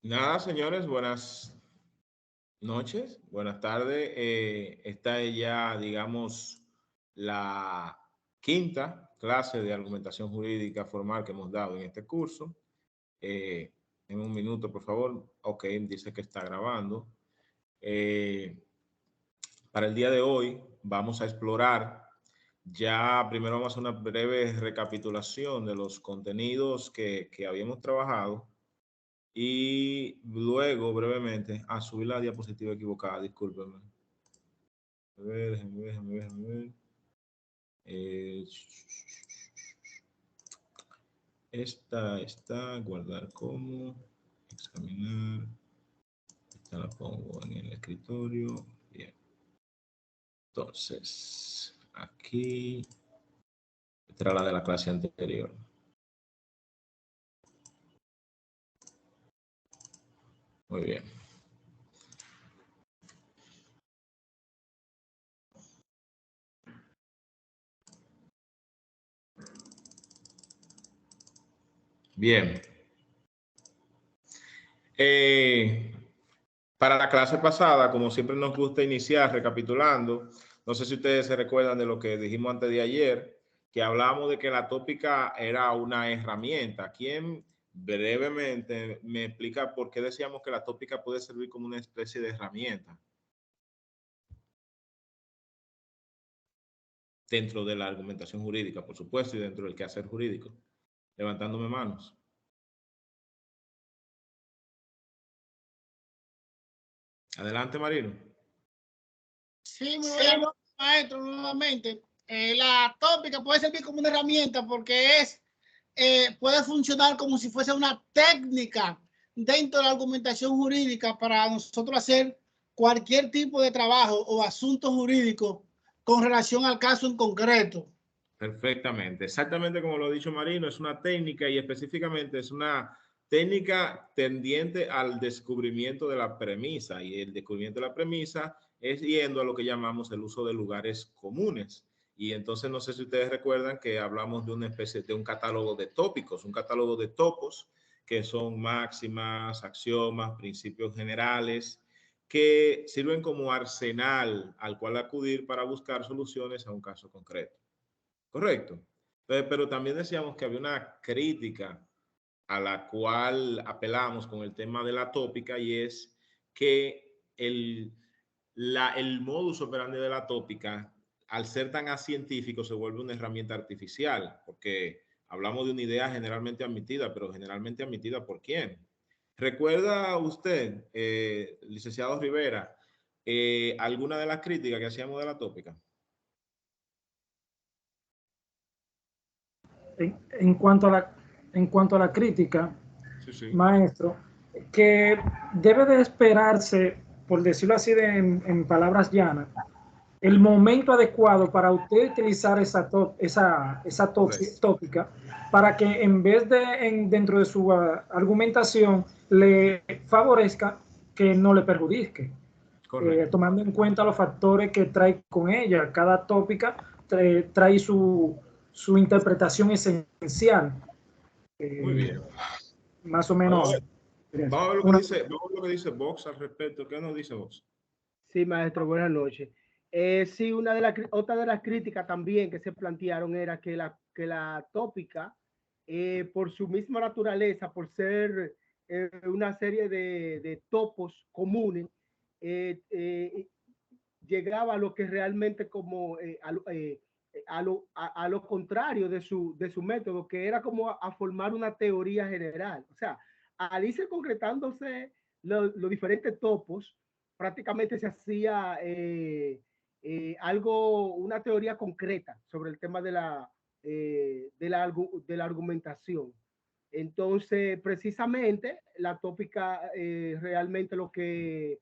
Nada, señores, buenas noches, buenas tardes. Esta es ya, digamos, la quinta clase de argumentación jurídica formal que hemos dado en este curso. Eh, en un minuto, por favor. Ok, dice que está grabando. Eh, para el día de hoy vamos a explorar, ya primero vamos a hacer una breve recapitulación de los contenidos que habíamos trabajado y luego brevemente a subir la diapositiva equivocada, discúlpenme. A ver, déjame ver. Eh, esta está, guardar como, examinar, esta la pongo en el escritorio, bien. Entonces, aquí, esta era la de la clase anterior. Muy bien. Bien. Para la clase pasada, como siempre nos gusta iniciar recapitulando, no sé si ustedes se recuerdan de lo que dijimos antes de ayer, que hablamos de que la tópica era una herramienta. ¿Quién brevemente me explica por qué decíamos que la tópica puede servir como una especie de herramienta dentro de la argumentación jurídica, por supuesto, y dentro del quehacer jurídico? Levantándome manos. Adelante, Marino. Sí, muy buenas noches, maestro, nuevamente. La tópica puede servir como una herramienta porque puede funcionar como si fuese una técnica dentro de la argumentación jurídica para nosotros hacer cualquier tipo de trabajo o asunto jurídico con relación al caso en concreto. Perfectamente, exactamente como lo ha dicho Marino, es una técnica y específicamente es una técnica tendiente al descubrimiento de la premisa, y el descubrimiento de la premisa es yendo a lo que llamamos el uso de lugares comunes. Y entonces no sé si ustedes recuerdan que hablamos de una especie de un catálogo de tópicos, un catálogo de topos que son máximas, axiomas, principios generales que sirven como arsenal al cual acudir para buscar soluciones a un caso concreto. Correcto. Pero también decíamos que había una crítica a la cual apelamos con el tema de la tópica, y es que el modus operandi de la tópica, al ser tan científico, se vuelve una herramienta artificial, porque hablamos de una idea generalmente admitida, pero generalmente admitida ¿por quién? ¿Recuerda usted, licenciado Rivera, alguna de las críticas que hacíamos de la tópica? En cuanto a en cuanto a la crítica, Sí, sí. maestro, que debe de esperarse, por decirlo así en palabras llanas, el momento adecuado para usted utilizar tópica para que en vez de dentro de su argumentación le favorezca, que no le perjudique. Tomando en cuenta los factores que trae con ella. Cada tópica trae su interpretación esencial. Muy bien. Más o menos. Vamos a ver lo que dice Vox al respecto. ¿Qué nos dice Vox? Sí, maestro, buenas noches. Sí, otra de las críticas también que se plantearon era que la tópica, por su misma naturaleza, por ser una serie de topos comunes, llegaba a lo que realmente como a lo contrario de su método, que era como a formar una teoría general. O sea, al irse concretándose los diferentes topos, prácticamente se hacía una teoría concreta sobre el tema de la argumentación. Entonces, precisamente, la tópica realmente lo que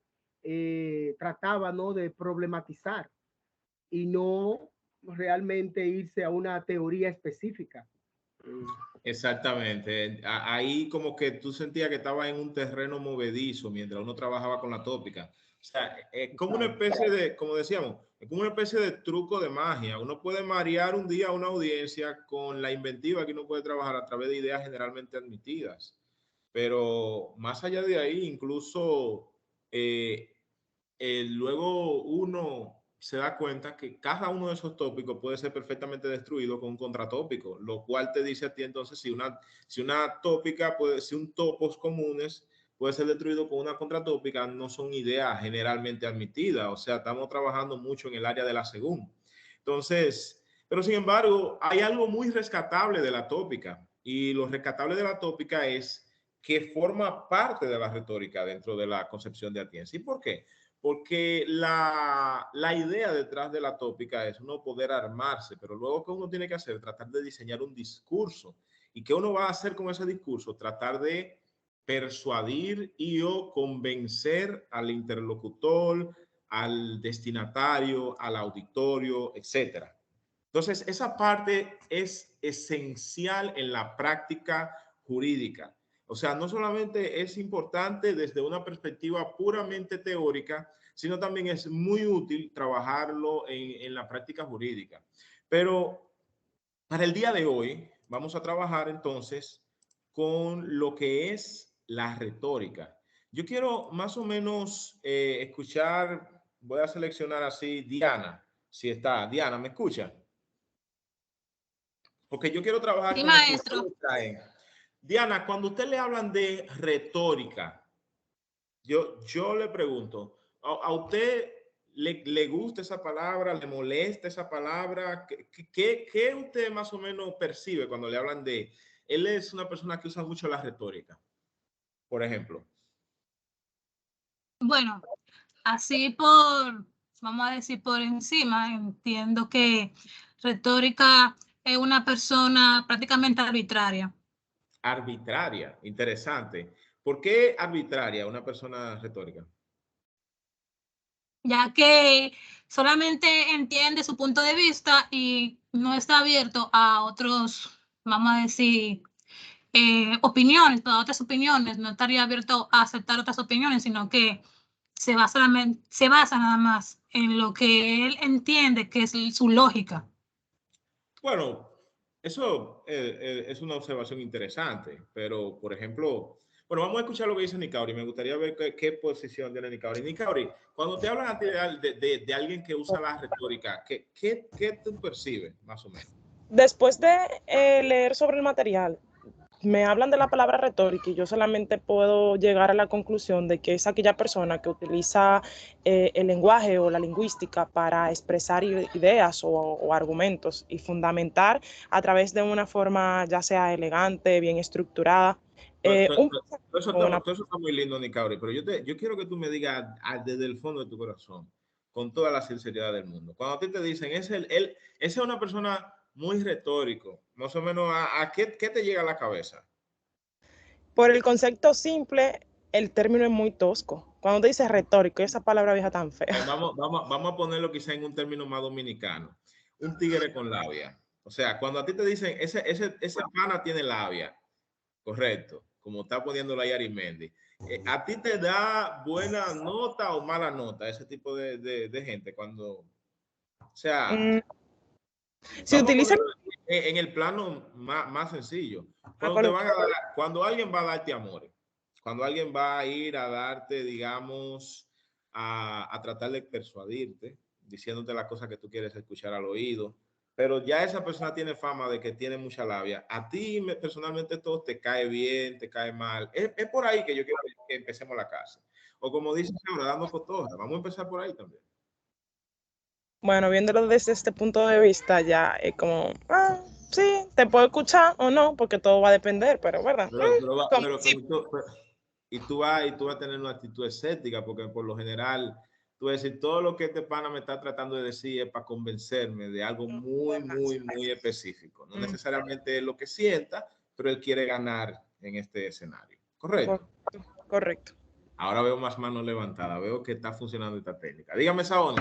trataba, ¿no?, de problematizar y no realmente irse a una teoría específica. Exactamente. Ahí como que tú sentías que estaba en un terreno movedizo mientras uno trabajaba con la tópica. O sea, es como una especie de, como decíamos, es como una especie de truco de magia. Uno puede marear un día a una audiencia con la inventiva que uno puede trabajar a través de ideas generalmente admitidas. pero más allá de ahí, incluso luego uno se da cuenta que cada uno de esos tópicos puede ser perfectamente destruido con un contratópico, lo cual te dice a ti entonces si una tópica, si un topos comunes puede ser destruido con una contratópica, no son ideas generalmente admitidas, o sea, estamos trabajando mucho en el área de la según. Entonces, pero sin embargo, hay algo muy rescatable de la tópica, y lo rescatable de la tópica es que forma parte de la retórica dentro de la concepción de Atienza. ¿Y por qué? Porque la idea detrás de la tópica es uno poder armarse, pero luego que uno tiene que hacer, tratar de diseñar un discurso. ¿Y qué uno va a hacer con ese discurso? Tratar de persuadir y o convencer al interlocutor, al destinatario, al auditorio, etcétera. Entonces, esa parte es esencial en la práctica jurídica. O sea, no solamente es importante desde una perspectiva puramente teórica, sino también es muy útil trabajarlo en la práctica jurídica. Pero para el día de hoy vamos a trabajar entonces con lo que es la retórica. Yo quiero más o menos escuchar, voy a seleccionar así, Diana, si está. Diana, ¿me escucha? Porque yo quiero trabajar sí, con maestro. Diana, cuando usted le hablan de retórica, yo le pregunto, ¿a usted le gusta esa palabra? ¿Le molesta esa palabra? ¿Qué usted más o menos percibe cuando le hablan de... Él es una persona que usa mucho la retórica, por ejemplo. Bueno, así vamos a decir por encima, entiendo que retórica es una persona prácticamente arbitraria. Arbitraria, interesante. ¿Por qué arbitraria una persona retórica? Ya que solamente entiende su punto de vista y no está abierto a otros, vamos a decir, opiniones, a otras opiniones, no estaría abierto a aceptar otras opiniones, sino que se basa nada más en lo que él entiende que es su lógica. Bueno, eso es una observación interesante, pero por ejemplo, bueno, vamos a escuchar lo que dice Nicauri. Me gustaría ver qué posición tiene Nicauri. Nicauri, cuando te hablan a ti de alguien que usa la retórica, ¿qué tú percibes, más o menos? Después de leer sobre el material, me hablan de la palabra retórica y yo solamente puedo llegar a la conclusión de que es aquella persona que utiliza el lenguaje o la lingüística para expresar ideas o argumentos y fundamentar a través de una forma ya sea elegante, bien estructurada. Eso está muy lindo, Nicauri, pero yo quiero que tú me digas desde el fondo de tu corazón, con toda la sinceridad del mundo. Cuando a ti te dicen, esa es una persona muy retórico, más o menos, ¿qué te llega a la cabeza? Por el concepto simple, el término es muy tosco. Cuando te dice retórico, esa palabra vieja tan fea. Vamos a ponerlo quizá en un término más dominicano. Un tigre con labia. O sea, cuando a ti te dicen, ese pana tiene labia, correcto, como está poniéndolo ahí Arismendi, ¿a ti te da buena nota o mala nota ese tipo de gente? Cuando, o sea, si utiliza en el plano más sencillo, cuando alguien va a darte amores, cuando alguien va a ir a darte, digamos, a tratar de persuadirte, diciéndote las cosas que tú quieres escuchar al oído, pero ya esa persona tiene fama de que tiene mucha labia. A ti personalmente todo te cae bien, te cae mal. Es por ahí que yo quiero que empecemos la casa. O como dices ahora, dando cotorra. Vamos a empezar por ahí también. Bueno, viéndolo desde este punto de vista ya es como, sí, te puedo escuchar o no, porque todo va a depender, pero ¿verdad? Y tú vas a tener una actitud escéptica, porque por lo general tú vas a decir, todo lo que este pana me está tratando de decir es para convencerme de algo muy, muy, muy específico. No necesariamente es lo que sienta, pero él quiere ganar en este escenario. ¿Correcto? Correcto. Ahora veo más manos levantadas, veo que está funcionando esta técnica. Dígame, Saoni.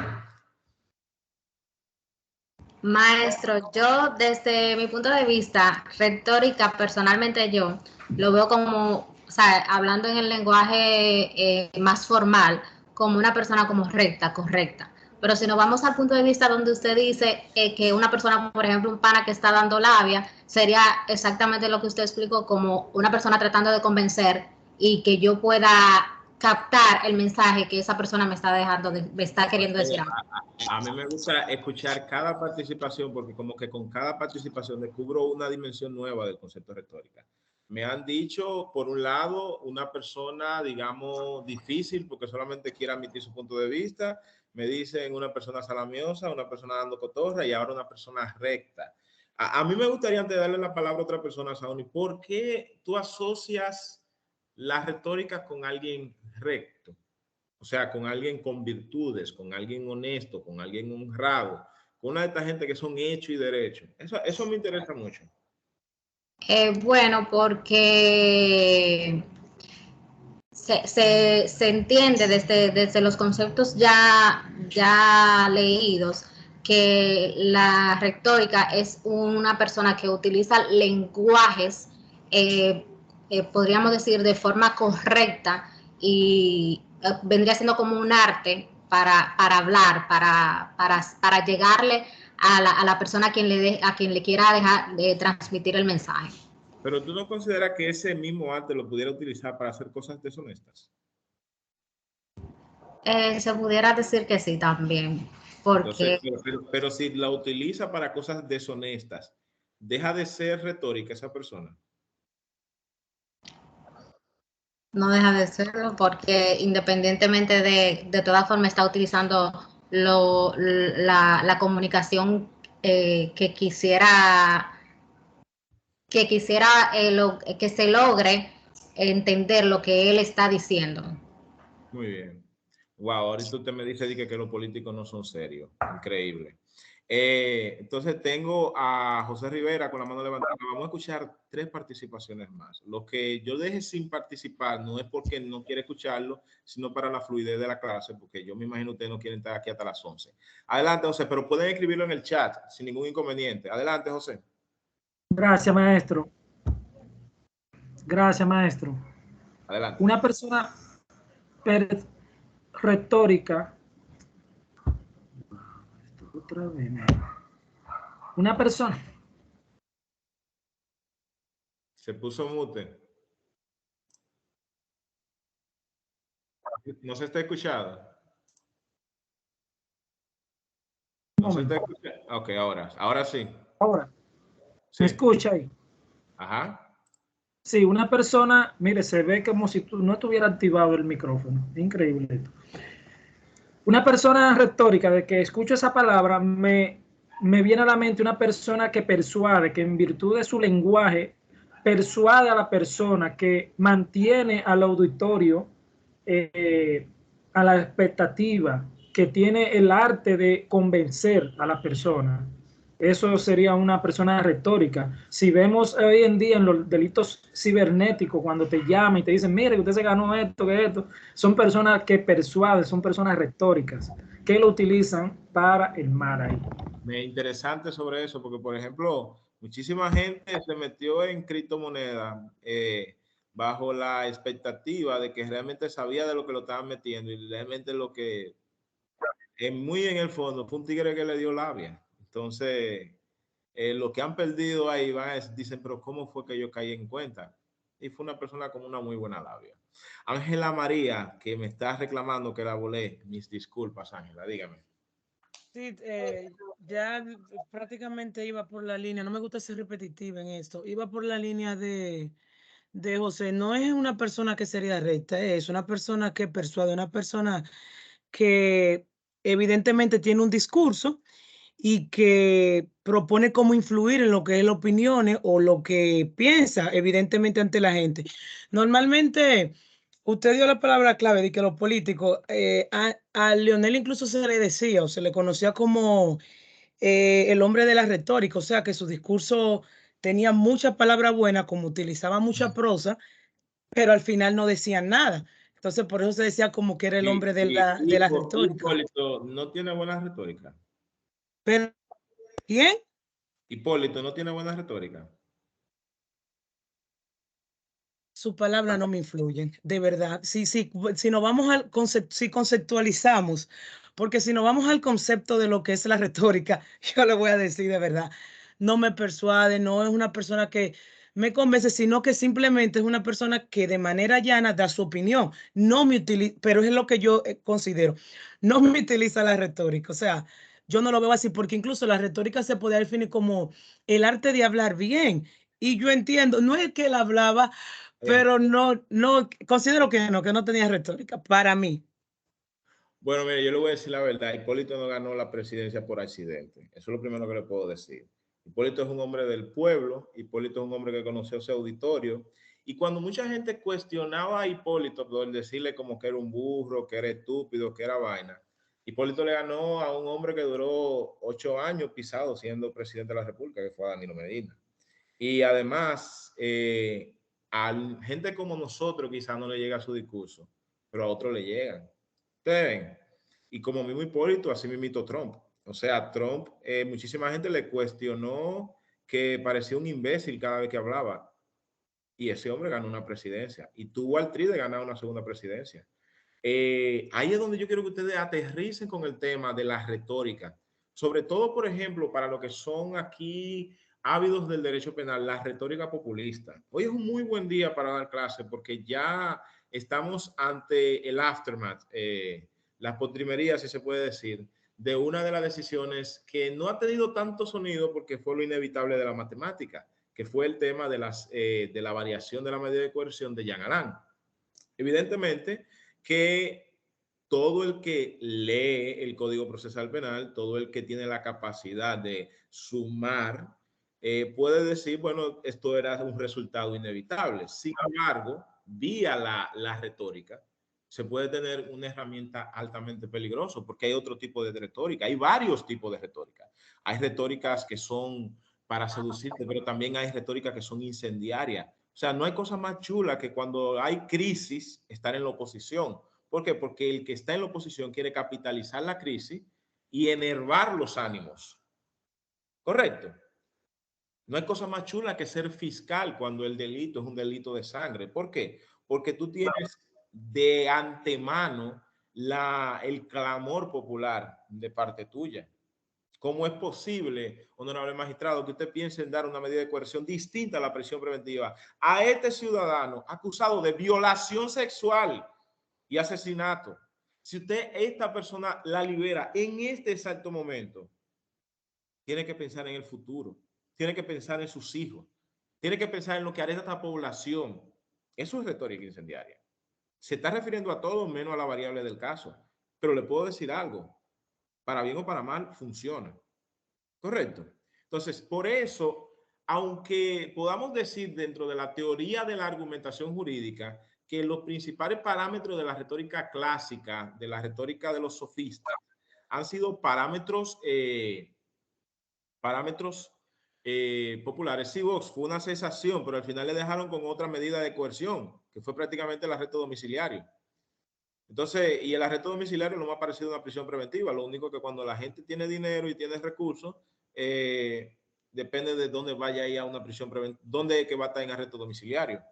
Maestro, yo desde mi punto de vista, retórica, personalmente yo lo veo como, o sea, hablando en el lenguaje más formal, como una persona como recta, correcta. Pero si nos vamos al punto de vista donde usted dice que una persona, por ejemplo, un pana que está dando labia, sería exactamente lo que usted explicó, como una persona tratando de convencer y que yo pueda captar el mensaje que esa persona me está dejando, me está queriendo decir algo. A mí me gusta escuchar cada participación porque como que con cada participación descubro una dimensión nueva del concepto de retórica. Me han dicho, por un lado, una persona, digamos, difícil porque solamente quiere admitir su punto de vista. Me dicen una persona salamiosa, una persona dando cotorra y ahora una persona recta. A mí me gustaría, antes de darle la palabra a otra persona, Sauni, ¿por qué tú asocias la retórica con alguien recto? O sea, con alguien con virtudes, con alguien honesto, con alguien honrado, con una de estas gente que son hechos y derechos. Eso me interesa mucho. Bueno, porque se entiende desde los conceptos ya leídos que la retórica es una persona que utiliza lenguajes, podríamos decir, de forma correcta y vendría siendo como un arte para hablar, para llegarle a la persona a quien le quiera dejar de transmitir el mensaje. Pero tú no consideras que ese mismo arte lo pudiera utilizar para hacer cosas deshonestas. Se pudiera decir que sí también, porque... Entonces, pero si la utiliza para cosas deshonestas, ¿deja de ser retórica esa persona? No deja de serlo, porque independientemente de todas formas está utilizando la comunicación que quisiera que se logre entender lo que él está diciendo. Muy bien. Wow, ahorita usted me dice que los políticos no son serios. Increíble. Entonces tengo a José Rivera con la mano levantada. Vamos a escuchar 3 participaciones más. Lo que yo deje sin participar no es porque no quiere escucharlo, sino para la fluidez de la clase, porque yo me imagino que ustedes no quieren estar aquí hasta las 11. Adelante, José, pero pueden escribirlo en el chat sin ningún inconveniente. Adelante, José. Gracias, maestro. Gracias, maestro. Adelante. Una persona retórica. Otra vez, una persona. Se puso mute. No se está escuchando. No se está escuchando. Ok, ahora sí. Ahora. Sí. ¿Me escucha ahí? Ajá. Sí, una persona, mire, se ve como si no estuviera activado el micrófono. Increíble esto. Una persona retórica, de que escucho esa palabra, me viene a la mente una persona que persuade, que en virtud de su lenguaje persuade a la persona, que mantiene al auditorio a la expectativa, que tiene el arte de convencer a la persona. Eso sería una persona retórica. Si vemos hoy en día en los delitos cibernéticos, cuando te llaman y te dicen, mire, usted se ganó esto, que esto, son personas que persuaden, son personas retóricas, que lo utilizan para el mal ahí. Me interesante sobre eso, porque, por ejemplo, muchísima gente se metió en criptomonedas bajo la expectativa de que realmente sabía de lo que lo estaban metiendo y realmente lo que muy en el fondo fue un tigre que le dio labia. Entonces, lo que han perdido ahí dicen, pero ¿cómo fue que yo caí en cuenta? Y fue una persona con una muy buena labia. Ángela María, que me está reclamando que la volé, mis disculpas, Ángela, dígame. Sí, ya prácticamente iba por la línea, no me gusta ser repetitiva en esto, iba por la línea de José, no es una persona que sería recta, es una persona que persuade, una persona que evidentemente tiene un discurso y que propone cómo influir en lo que es la opinión o lo que piensa, evidentemente, ante la gente. Normalmente, usted dio la palabra clave de que los políticos, a Leonel incluso se le decía o se le conocía como el hombre de la retórica, o sea que su discurso tenía muchas palabras buenas, como utilizaba mucha prosa, pero al final no decían nada. Entonces, por eso se decía como que era el hombre de la retórica. Hipólito no tiene buena retórica. Pero, ¿quién? Hipólito no tiene buena retórica. Sus palabras no me influyen, de verdad. Si nos vamos si conceptualizamos Porque si nos vamos al concepto de lo que es la retórica, yo le voy a decir de verdad, no me persuade, no es una persona que me convence, sino que simplemente es una persona que de manera llana da su opinión. No me utiliza, pero es lo que yo considero, no me utiliza la retórica. O sea, yo no lo veo así porque incluso la retórica se puede definir como el arte de hablar bien. Y yo entiendo, no es que él hablaba, pero no, considero que no tenía retórica para mí. Bueno, mire, yo le voy a decir la verdad. Hipólito no ganó la presidencia por accidente. Eso es lo primero que le puedo decir. Hipólito es un hombre del pueblo. Hipólito es un hombre que conoció ese auditorio. Y cuando mucha gente cuestionaba a Hipólito por decirle como que era un burro, que era estúpido, que era vaina, Hipólito le ganó a un hombre que duró 8 años pisado siendo presidente de la República, que fue Danilo Medina. Y además, a gente como nosotros quizás no le llega su discurso, pero a otros le llegan. Ustedes ven. Y como mismo Hipólito, así mismo Trump. O sea, Trump, muchísima gente le cuestionó que parecía un imbécil cada vez que hablaba. Y ese hombre ganó una presidencia. Y tuvo al tri de ganar una segunda presidencia. Ahí es donde yo quiero que ustedes aterricen con el tema de la retórica. Sobre todo, por ejemplo, para los que son aquí ávidos del derecho penal, la retórica populista. Hoy es un muy buen día para dar clase porque ya estamos ante el aftermath, la postrimería, si se puede decir, de una de las decisiones que no ha tenido tanto sonido porque fue lo inevitable de la matemática, que fue el tema de la variación de la medida de coerción de Jean Alain. Evidentemente que todo el que lee el Código Procesal Penal, todo el que tiene la capacidad de sumar, puede decir, bueno, esto era un resultado inevitable. Sin embargo, vía la retórica, se puede tener una herramienta altamente peligrosa porque hay otro tipo de retórica. Hay varios tipos de retórica. Hay retóricas que son para seducirte, pero también hay retóricas que son incendiarias. O sea, no hay cosa más chula que cuando hay crisis estar en la oposición. ¿Por qué? Porque el que está en la oposición quiere capitalizar la crisis y enervar los ánimos. ¿Correcto? No hay cosa más chula que ser fiscal cuando el delito es un delito de sangre. ¿Por qué? Porque tú tienes de antemano el clamor popular de parte tuya. ¿Cómo es posible, honorable magistrado, que usted piense en dar una medida de coerción distinta a la prisión preventiva a este ciudadano acusado de violación sexual y asesinato? Si usted, esta persona, la libera en este exacto momento, tiene que pensar en el futuro, tiene que pensar en sus hijos, tiene que pensar en lo que hará esta población. Eso es retórica incendiaria. Se está refiriendo a todo menos a la variable del caso. Pero le puedo decir algo, para bien o para mal, funciona. Correcto. Entonces, por eso, aunque podamos decir dentro de la teoría de la argumentación jurídica que los principales parámetros de la retórica clásica, de la retórica de los sofistas, han sido parámetros populares. Sí, Vox fue una cesación, pero al final le dejaron con otra medida de coerción, que fue prácticamente el arresto domiciliario. Entonces, y el arresto domiciliario no me ha parecido una prisión preventiva. Lo único que cuando la gente tiene dinero y tiene recursos, depende de dónde vaya a ir a una prisión preventiva, dónde es que va a estar en arresto domiciliario.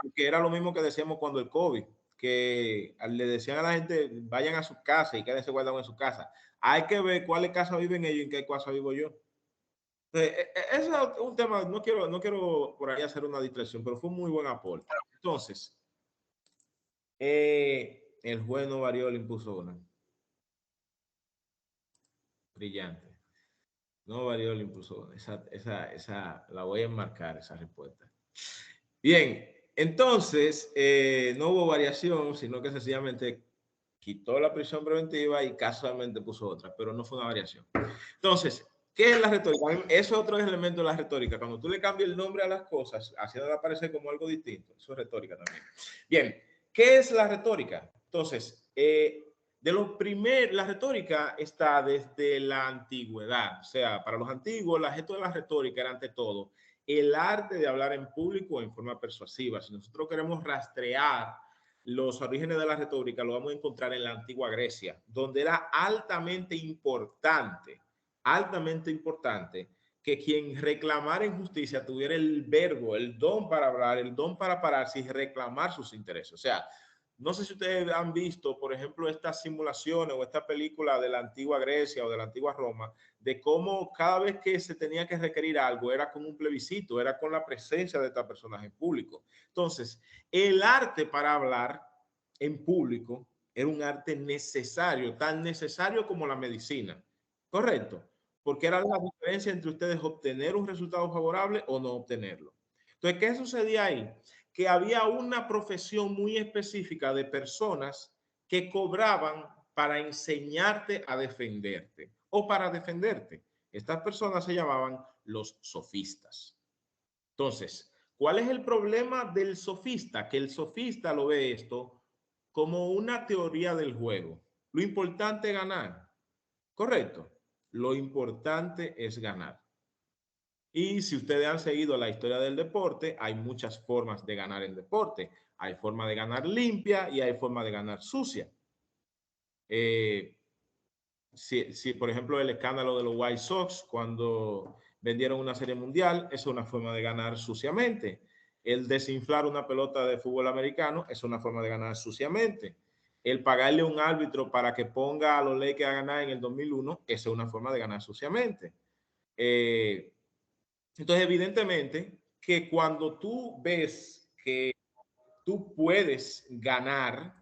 Porque era lo mismo que decíamos cuando el COVID, que le decían a la gente, vayan a su casa y quédense guardados en su casa. Hay que ver cuáles casas viven ellos y en qué casa vivo yo. Entonces, ese es un tema, no quiero por ahí hacer una distracción, pero fue un muy buen aporte. Entonces, el juez no varió, le impuso una. Brillante. No varió, le impuso una. Esa la voy a enmarcar, esa respuesta. Bien, entonces, no hubo variación, sino que sencillamente quitó la prisión preventiva y casualmente puso otra, pero no fue una variación. Entonces, ¿qué es la retórica? Eso es otro elemento de la retórica. Cuando tú le cambias el nombre a las cosas, haciéndola aparecer como algo distinto, eso es retórica también. Bien, ¿qué es la retórica? Entonces, la retórica está desde la antigüedad. O sea, para los antiguos, el objeto de la retórica era ante todo el arte de hablar en público en forma persuasiva. Si nosotros queremos rastrear los orígenes de la retórica, lo vamos a encontrar en la antigua Grecia, donde era altamente importante que quien reclamara injusticia tuviera el verbo, el don para hablar, el don para pararse y reclamar sus intereses. O sea, No sé si ustedes han visto, por ejemplo, estas simulaciones o esta película de la antigua Grecia o de la antigua Roma, de cómo cada vez que se tenía que requerir algo era con un plebiscito, era con la presencia de estas personas en público. Entonces, el arte para hablar en público era un arte necesario, tan necesario como la medicina. ¿Correcto? Porque era la diferencia entre ustedes obtener un resultado favorable o no obtenerlo. Entonces, ¿qué sucedía ahí? Que había una profesión muy específica de personas que cobraban para enseñarte a defenderte o para defenderte. Estas personas se llamaban los sofistas. Entonces, ¿cuál es el problema del sofista? Que el sofista lo ve esto como una teoría del juego. Lo importante es ganar. ¿Correcto? Lo importante es ganar. Y si ustedes han seguido la historia del deporte, hay muchas formas de ganar en deporte. Hay forma de ganar limpia y hay forma de ganar sucia. Si, por ejemplo, el escándalo de los White Sox, cuando vendieron una serie mundial, es una forma de ganar suciamente. El desinflar una pelota de fútbol americano es una forma de ganar suciamente. El pagarle a un árbitro para que ponga a los Lakers a ganar en el 2001, esa es una forma de ganar suciamente. Entonces, evidentemente, que cuando tú ves que tú puedes ganar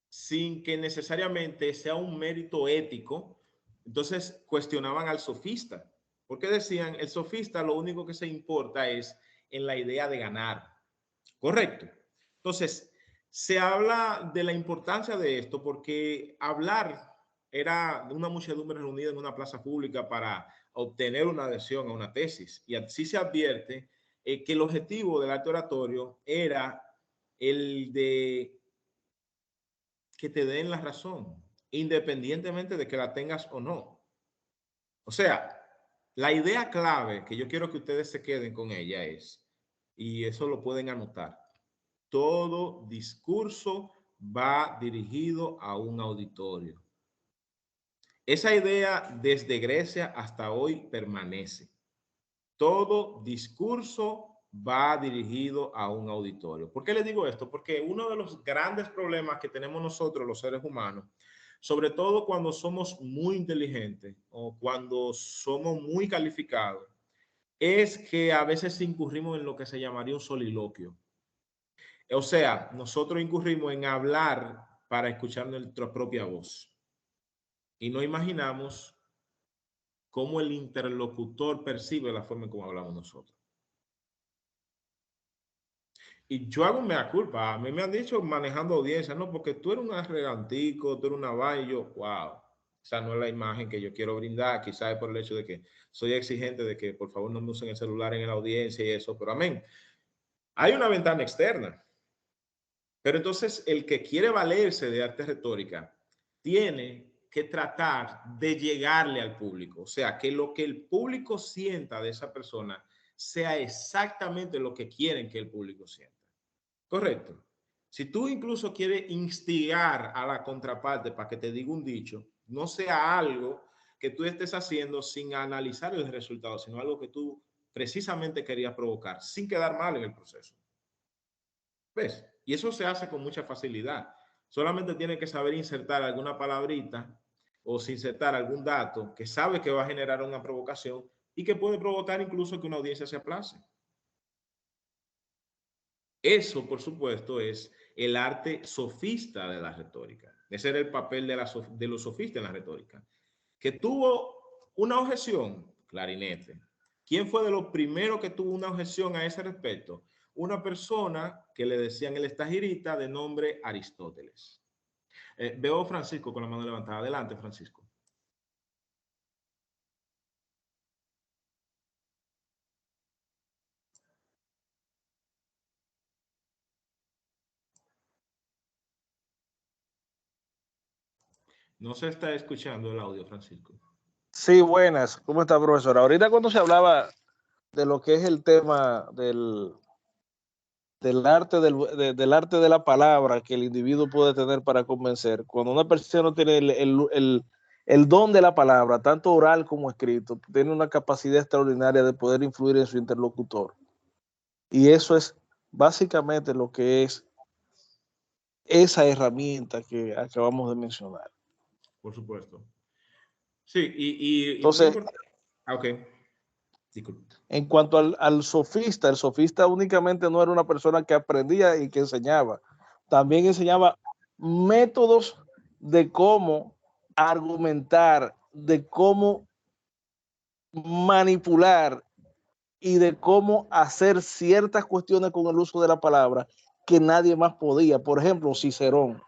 sin que necesariamente sea un mérito ético, entonces cuestionaban al sofista, porque decían, el sofista lo único que se importa es en la idea de ganar. Correcto. Entonces, se habla de la importancia de esto porque hablar era de una muchedumbre reunida en una plaza pública para obtener una adhesión a una tesis. Y así se advierte que el objetivo del arte oratorio era el de que te den la razón, independientemente de que la tengas o no. O sea, la idea clave que yo quiero que ustedes se queden con ella es, y eso lo pueden anotar, todo discurso va dirigido a un auditorio. Esa idea desde Grecia hasta hoy permanece. Todo discurso va dirigido a un auditorio. ¿Por qué les digo esto? Porque uno de los grandes problemas que tenemos nosotros, los seres humanos, sobre todo cuando somos muy inteligentes o cuando somos muy calificados, es que a veces incurrimos en lo que se llamaría un soliloquio. O sea, nosotros incurrimos en hablar para escuchar nuestra propia voz y no imaginamos cómo el interlocutor percibe la forma en cómo hablamos nosotros. Y yo hago mea culpa. A mí me han dicho manejando audiencia, no, porque tú eres un arregantico, tú eres una vaina, y yo, wow. Esa no es la imagen que yo quiero brindar, quizás por el hecho de que soy exigente de que por favor no me usen el celular en la audiencia y eso, pero amén. Hay una ventana externa. Pero entonces el que quiere valerse de arte retórica tiene que tratar de llegarle al público. O sea, que lo que el público sienta de esa persona sea exactamente lo que quieren que el público sienta. Correcto. Si tú incluso quieres instigar a la contraparte para que te diga un dicho, no sea algo que tú estés haciendo sin analizar el resultado, sino algo que tú precisamente querías provocar, sin quedar mal en el proceso. ¿Ves? Y eso se hace con mucha facilidad. Solamente tiene que saber insertar alguna palabrita o insertar algún dato que sabe que va a generar una provocación y que puede provocar incluso que una audiencia se aplace. Eso, por supuesto, es el arte sofista de la retórica. Ese era el papel de los sofistas en la retórica. Que tuvo una objeción, Clarinete. ¿Quién fue de los primeros que tuvo una objeción a ese respecto? Una persona que le decían el estagirita de nombre Aristóteles. Veo a Francisco con la mano levantada. Adelante, Francisco. No se está escuchando el audio, Francisco. Sí, buenas. ¿Cómo está, profesor? Ahorita cuando se hablaba de lo que es el tema del arte del arte de la palabra que el individuo puede tener para convencer, cuando una persona tiene el don de la palabra, tanto oral como escrito, tiene una capacidad extraordinaria de poder influir en su interlocutor. Y eso es básicamente lo que es esa herramienta que acabamos de mencionar. Por supuesto. Sí, Entonces, ok. Disculpe. En cuanto al sofista, el sofista únicamente no era una persona que aprendía y que enseñaba, también enseñaba métodos de cómo argumentar, de cómo manipular y de cómo hacer ciertas cuestiones con el uso de la palabra que nadie más podía. Por ejemplo, Cicerón.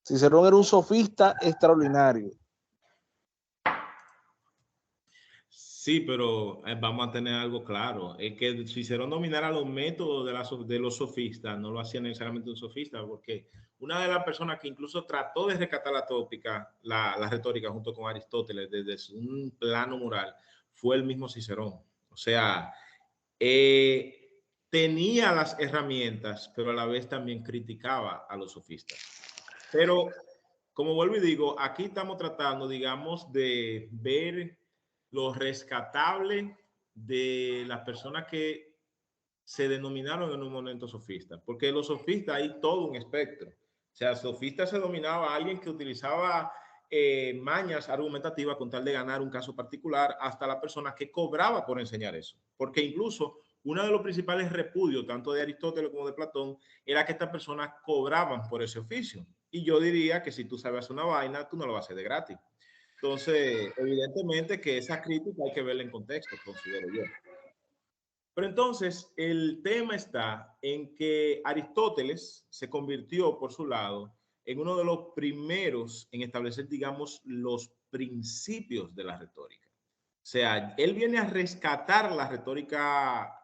Cicerón era un sofista extraordinario. Sí, pero vamos a tener algo claro. Es que Cicerón dominara los métodos de los sofistas, no lo hacía necesariamente un sofista, porque una de las personas que incluso trató de rescatar la tópica, la retórica junto con Aristóteles desde un plano moral, fue el mismo Cicerón. O sea, tenía las herramientas, pero a la vez también criticaba a los sofistas. Pero, como vuelvo y digo, aquí estamos tratando, digamos, de ver lo rescatable de las personas que se denominaron en un momento sofistas, porque los sofistas hay todo un espectro. O sea, sofista se dominaba a alguien que utilizaba mañas argumentativas con tal de ganar un caso particular, hasta la persona que cobraba por enseñar eso. Porque incluso uno de los principales repudios, tanto de Aristóteles como de Platón, era que estas personas cobraban por ese oficio. Y yo diría que si tú sabes hacer una vaina, tú no lo vas a hacer de gratis. Entonces, evidentemente que esa crítica hay que verla en contexto, considero yo. Pero entonces, el tema está en que Aristóteles se convirtió, por su lado, en uno de los primeros en establecer, digamos, los principios de la retórica. O sea, él viene a rescatar la retórica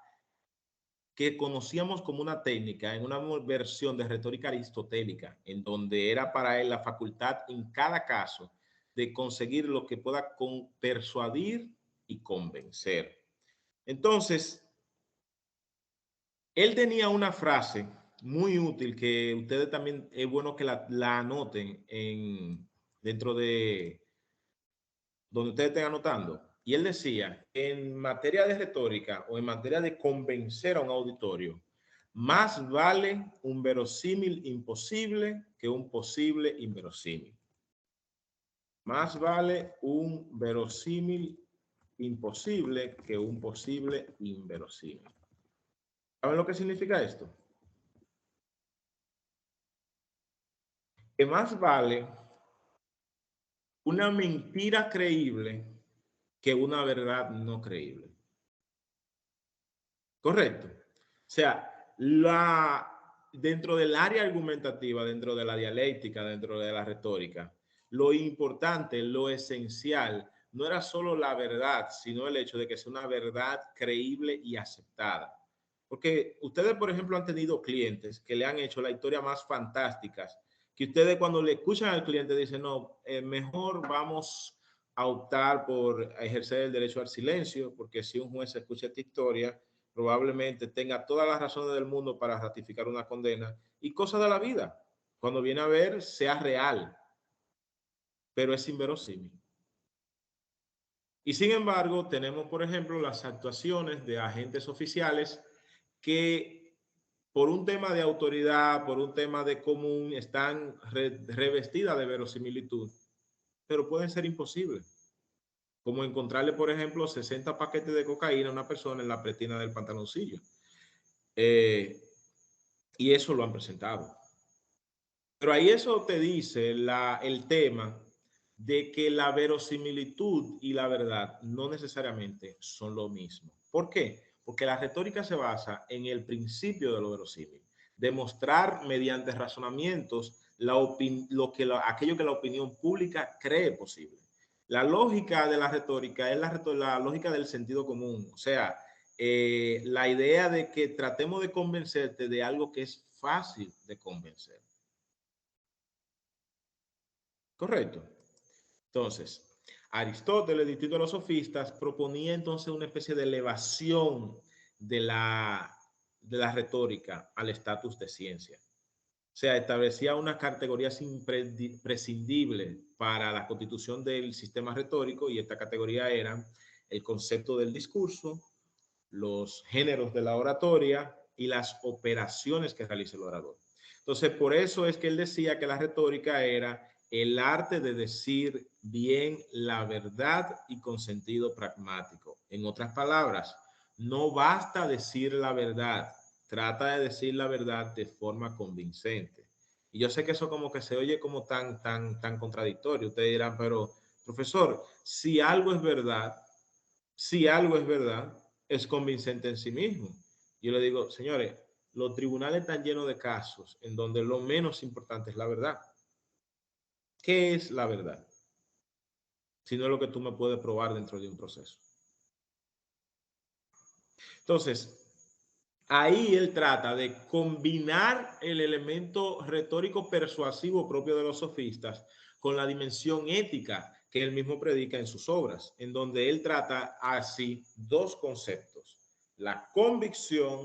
que conocíamos como una técnica en una versión de retórica aristotélica, en donde era para él la facultad en cada caso de conseguir lo que pueda persuadir y convencer. Entonces, él tenía una frase muy útil que ustedes también es bueno que la anoten dentro de donde ustedes estén anotando. Y él decía, en materia de retórica o en materia de convencer a un auditorio, más vale un verosímil imposible que un posible inverosímil. Más vale un verosímil imposible que un posible inverosímil. ¿Saben lo que significa esto? Que más vale una mentira creíble que una verdad no creíble. Correcto. O sea, dentro del área argumentativa, dentro de la dialéctica, dentro de la retórica, lo importante, lo esencial, no era solo la verdad, sino el hecho de que sea una verdad creíble y aceptada. Porque ustedes, por ejemplo, han tenido clientes que le han hecho la historia más fantásticas, que ustedes cuando le escuchan al cliente dicen, no, mejor vamos a optar por ejercer el derecho al silencio, porque si un juez escucha esta historia, probablemente tenga todas las razones del mundo para ratificar una condena y cosas de la vida. Cuando viene a ver, sea real, pero es inverosímil. Y sin embargo, tenemos, por ejemplo, las actuaciones de agentes oficiales que por un tema de autoridad, por un tema de común, están revestidas de verosimilitud, pero pueden ser imposibles. Como encontrarle, por ejemplo, 60 paquetes de cocaína a una persona en la pretina del pantaloncillo. Y eso lo han presentado. Pero ahí eso te dice el tema de que la verosimilitud y la verdad no necesariamente son lo mismo. ¿Por qué? Porque la retórica se basa en el principio de lo verosímil. Demostrar mediante razonamientos aquello que la opinión pública cree posible. La lógica de la retórica es la lógica del sentido común. O sea, la idea de que tratemos de convencerte de algo que es fácil de convencer. Correcto. Entonces, Aristóteles, distinto a los sofistas, proponía entonces una especie de elevación de la retórica al estatus de ciencia. O sea, establecía unas categorías imprescindibles para la constitución del sistema retórico, y esta categoría eran el concepto del discurso, los géneros de la oratoria y las operaciones que realiza el orador. Entonces, por eso es que él decía que la retórica era el arte de decir bien la verdad y con sentido pragmático. En otras palabras, no basta decir la verdad, trata de decir la verdad de forma convincente. Y yo sé que eso como que se oye como tan contradictorio. Ustedes dirán, pero profesor, si algo es verdad, es convincente en sí mismo. Yo le digo, señores, los tribunales están llenos de casos en donde lo menos importante es la verdad. ¿Qué es la verdad? Si no es lo que tú me puedes probar dentro de un proceso. Entonces, ahí él trata de combinar el elemento retórico persuasivo propio de los sofistas con la dimensión ética que él mismo predica en sus obras, en donde él trata así dos conceptos, la convicción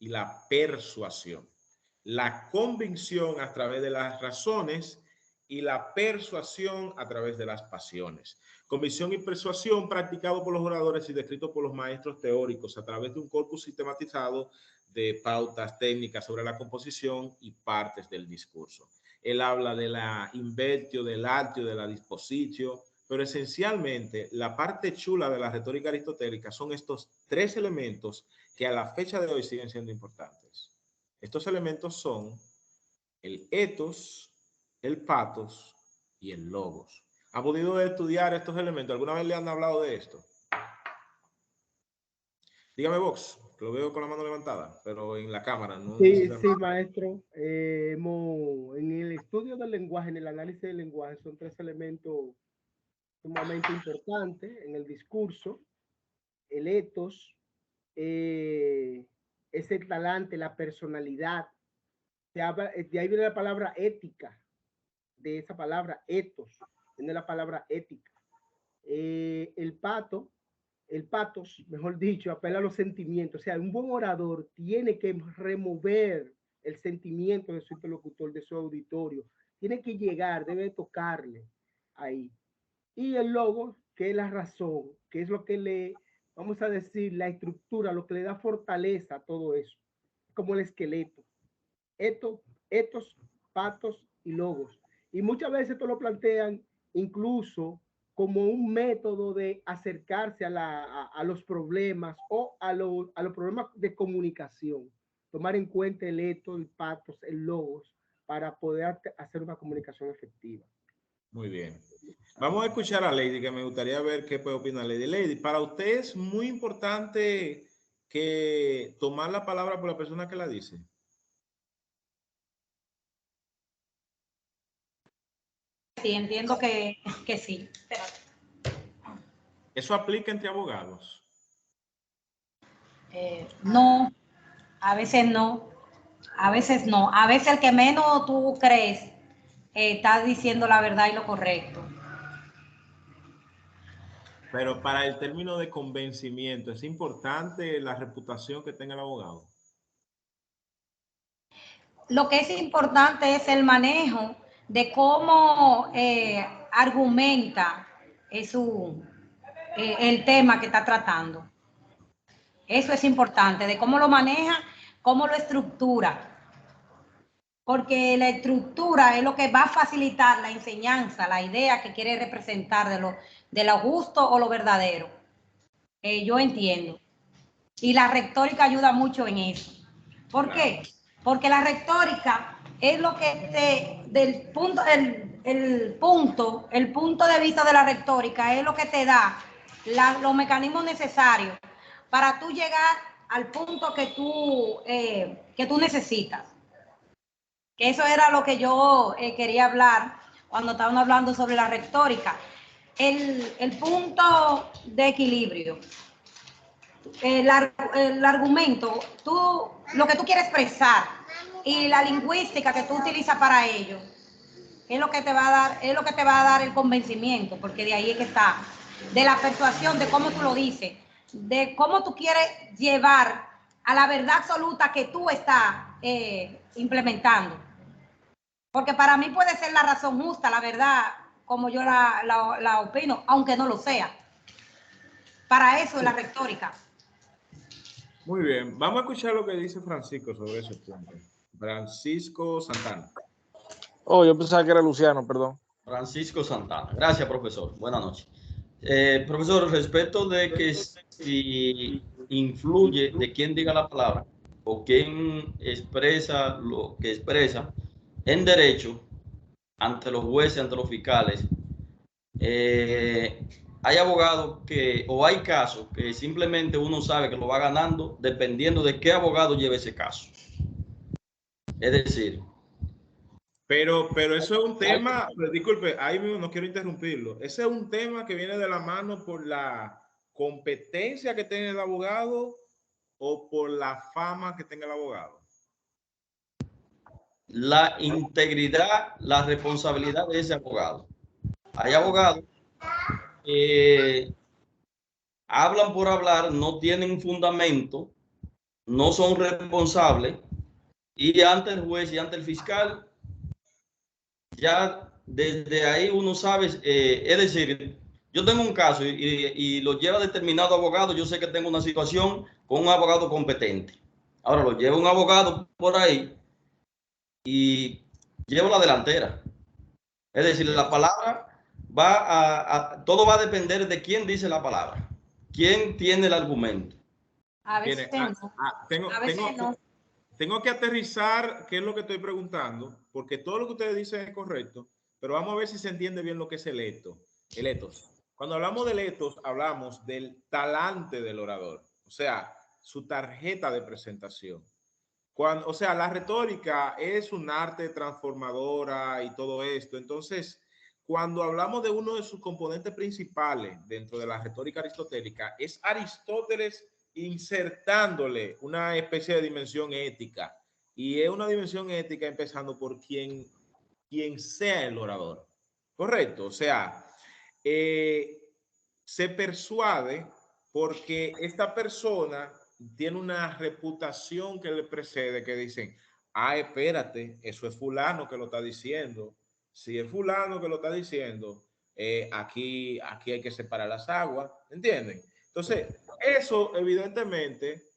y la persuasión. La convicción a través de las razones y la persuasión a través de las pasiones. Convicción y persuasión practicado por los oradores y descrito por los maestros teóricos a través de un corpus sistematizado de pautas técnicas sobre la composición y partes del discurso. Él habla de la invertio, del actio, de la dispositio, pero esencialmente la parte chula de la retórica aristotélica son estos tres elementos que a la fecha de hoy siguen siendo importantes. Estos elementos son el ethos, el pathos y el logos. ¿Ha podido estudiar estos elementos? ¿Alguna vez le han hablado de esto? Dígame, Vox, que lo veo con la mano levantada, pero en la cámara. ¿No? Sí, maestro. En el estudio del lenguaje, en el análisis del lenguaje, son tres elementos sumamente importantes en el discurso. El ethos, es el talante, la personalidad. De ahí viene la palabra ética, de esa palabra ethos, viene la palabra ética. El pathos, mejor dicho, apela a los sentimientos. O sea, un buen orador tiene que remover el sentimiento de su interlocutor, de su auditorio. Tiene que llegar, debe tocarle ahí. Y el logos, que es la razón, que es lo que le, vamos a decir, la estructura, lo que le da fortaleza a todo eso. Como el esqueleto. Ethos, pathos y logos. Y muchas veces esto lo plantean incluso como un método de acercarse a los problemas o a los problemas de comunicación. Tomar en cuenta el ethos, el pathos, el logos para poder hacer una comunicación efectiva. Muy bien. Vamos a escuchar a Lady, que me gustaría ver qué puede opinar Lady. Lady, para usted es muy importante que tomar la palabra por la persona que la dice. Sí, entiendo que sí. ¿Eso aplica entre abogados? No, a veces no. A veces no. A veces el que menos tú crees está diciendo la verdad y lo correcto. Pero para el término de convencimiento, ¿es importante la reputación que tenga el abogado? Lo que es importante es el manejo de cómo argumenta el tema que está tratando. Eso es importante, de cómo lo maneja, cómo lo estructura. Porque la estructura es lo que va a facilitar la enseñanza, la idea que quiere representar de lo justo o lo verdadero. Yo entiendo. Y la retórica ayuda mucho en eso. ¿Por qué? Porque la retórica es lo que el punto de vista de la retórica es lo que te da los mecanismos necesarios para tú llegar al punto que tú necesitas. Que eso era lo que yo quería hablar cuando estaban hablando sobre la retórica. El punto de equilibrio. El argumento, lo que tú quieres expresar y la lingüística que tú utilizas para ello es lo que te va a dar el convencimiento, porque de ahí es que está, de la persuasión, de cómo tú lo dices, de cómo tú quieres llevar a la verdad absoluta que tú estás implementando. Porque para mí puede ser la razón justa, la verdad, como yo la opino, aunque no lo sea. Para eso es la retórica. Muy bien, vamos a escuchar lo que dice Francisco sobre ese punto. Francisco Santana. Oh, yo pensaba que era Luciano, perdón. Francisco Santana. Gracias, profesor. Buenas noches. Profesor, respecto de que si influye de quién diga la palabra o quién expresa lo que expresa en derecho ante los jueces, ante los fiscales, hay abogados o hay casos que simplemente uno sabe que lo va ganando dependiendo de qué abogado lleve ese caso. Es decir, pero eso es un tema, disculpe, ahí mismo no quiero interrumpirlo. Ese es un tema que viene de la mano por la competencia que tenga el abogado o por la fama que tenga el abogado. La integridad, la responsabilidad de ese abogado. Hay abogados que hablan por hablar, no tienen fundamento, no son responsables y ante el juez y ante el fiscal ya desde ahí uno sabe, es decir, yo tengo un caso y lo lleva determinado abogado, yo sé que tengo una situación con un abogado competente. Ahora lo lleva un abogado por ahí y llevo la delantera. Es decir, la palabra todo va a depender de quién dice la palabra, quién tiene el argumento. A veces no. Tengo que aterrizar qué es lo que estoy preguntando, porque todo lo que ustedes dicen es correcto, pero vamos a ver si se entiende bien lo que es el etos. Cuando hablamos del etos, hablamos del talante del orador, o sea, su tarjeta de presentación. O sea, la retórica es un arte transformadora y todo esto. Entonces, cuando hablamos de uno de sus componentes principales dentro de la retórica aristotélica, es Aristóteles insertándole una especie de dimensión ética. Y es una dimensión ética empezando por quien sea el orador. Correcto. O sea, se persuade porque esta persona tiene una reputación que le precede, que dicen, espérate, eso es fulano que lo está diciendo. Si es fulano que lo está diciendo, aquí hay que separar las aguas, ¿entienden? Entonces, eso evidentemente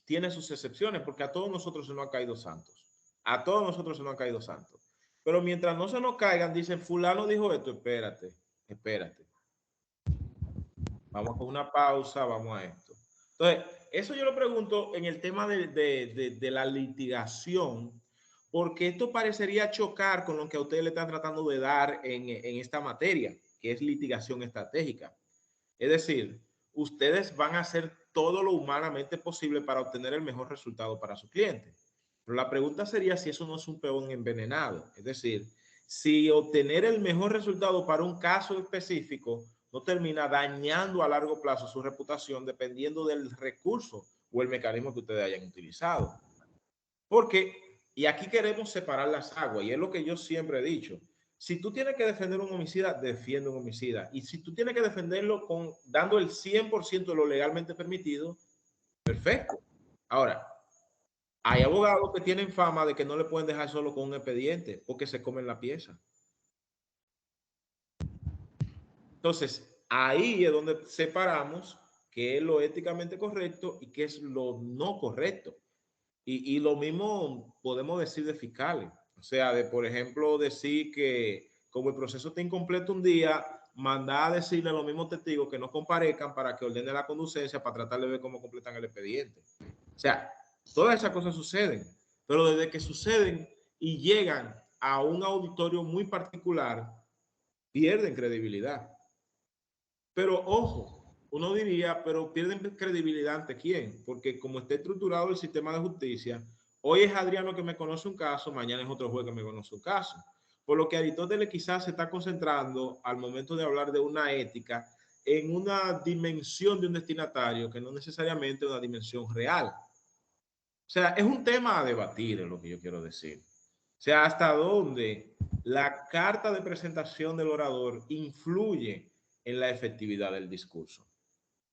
tiene sus excepciones, porque a todos nosotros se nos han caído santos. A todos nosotros se nos han caído santos. Pero mientras no se nos caigan, dicen, fulano dijo esto, espérate. Vamos con una pausa, vamos a esto. Entonces, eso yo lo pregunto en el tema de la litigación, porque esto parecería chocar con lo que a ustedes le están tratando de dar en esta materia, que es litigación estratégica. Es decir, ustedes van a hacer todo lo humanamente posible para obtener el mejor resultado para su cliente. Pero la pregunta sería si eso no es un peón envenenado. Es decir, si obtener el mejor resultado para un caso específico no termina dañando a largo plazo su reputación dependiendo del recurso o el mecanismo que ustedes hayan utilizado. Porque, y aquí queremos separar las aguas, y es lo que yo siempre he dicho, si tú tienes que defender un homicida, defiende un homicida. Y si tú tienes que defenderlo dando el 100% de lo legalmente permitido, perfecto. Ahora, hay abogados que tienen fama de que no le pueden dejar solo con un expediente porque se comen la pieza. Entonces, ahí es donde separamos qué es lo éticamente correcto y qué es lo no correcto. Y lo mismo podemos decir de fiscales. O sea, por ejemplo, decir que como el proceso está incompleto un día, mandar a decirle a los mismos testigos que no comparezcan para que ordene la conducencia para tratar de ver cómo completan el expediente. O sea, todas esas cosas suceden, pero desde que suceden y llegan a un auditorio muy particular, pierden credibilidad. Pero ojo, uno diría, pero pierden credibilidad ante quién, porque como está estructurado el sistema de justicia, hoy es Adriano que me conoce un caso, mañana es otro juez que me conoce un caso. Por lo que Aristóteles quizás se está concentrando al momento de hablar de una ética en una dimensión de un destinatario que no necesariamente es una dimensión real. O sea, es un tema a debatir, es lo que yo quiero decir. O sea, hasta dónde la carta de presentación del orador influye en la efectividad del discurso.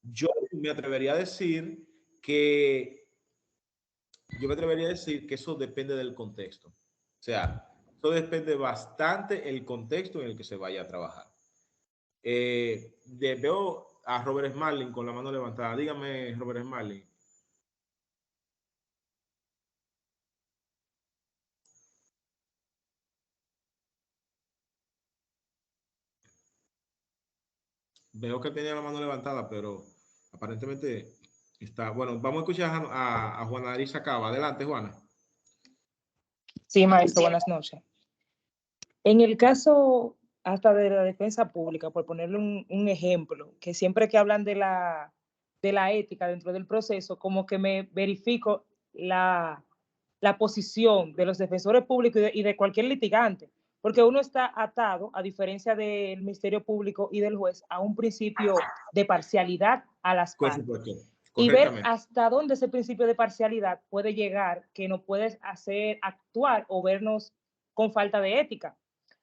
Yo me atrevería a decir que eso depende del contexto. O sea, eso depende bastante del contexto en el que se vaya a trabajar. Veo a Robert Smarling con la mano levantada. Dígame, Robert Smarling. Veo que tenía la mano levantada, pero aparentemente está. Bueno, vamos a escuchar a Juana Arisa Cava. Adelante, Juana. Sí, maestro, buenas noches. En el caso hasta de la defensa pública, por ponerle un ejemplo, que siempre que hablan de la ética dentro del proceso, como que me verifico la posición de los defensores públicos y de cualquier litigante, porque uno está atado, a diferencia del Ministerio Público y del juez, a un principio de parcialidad a las partes. Y ver hasta dónde ese principio de parcialidad puede llegar, que nos puede hacer actuar o vernos con falta de ética.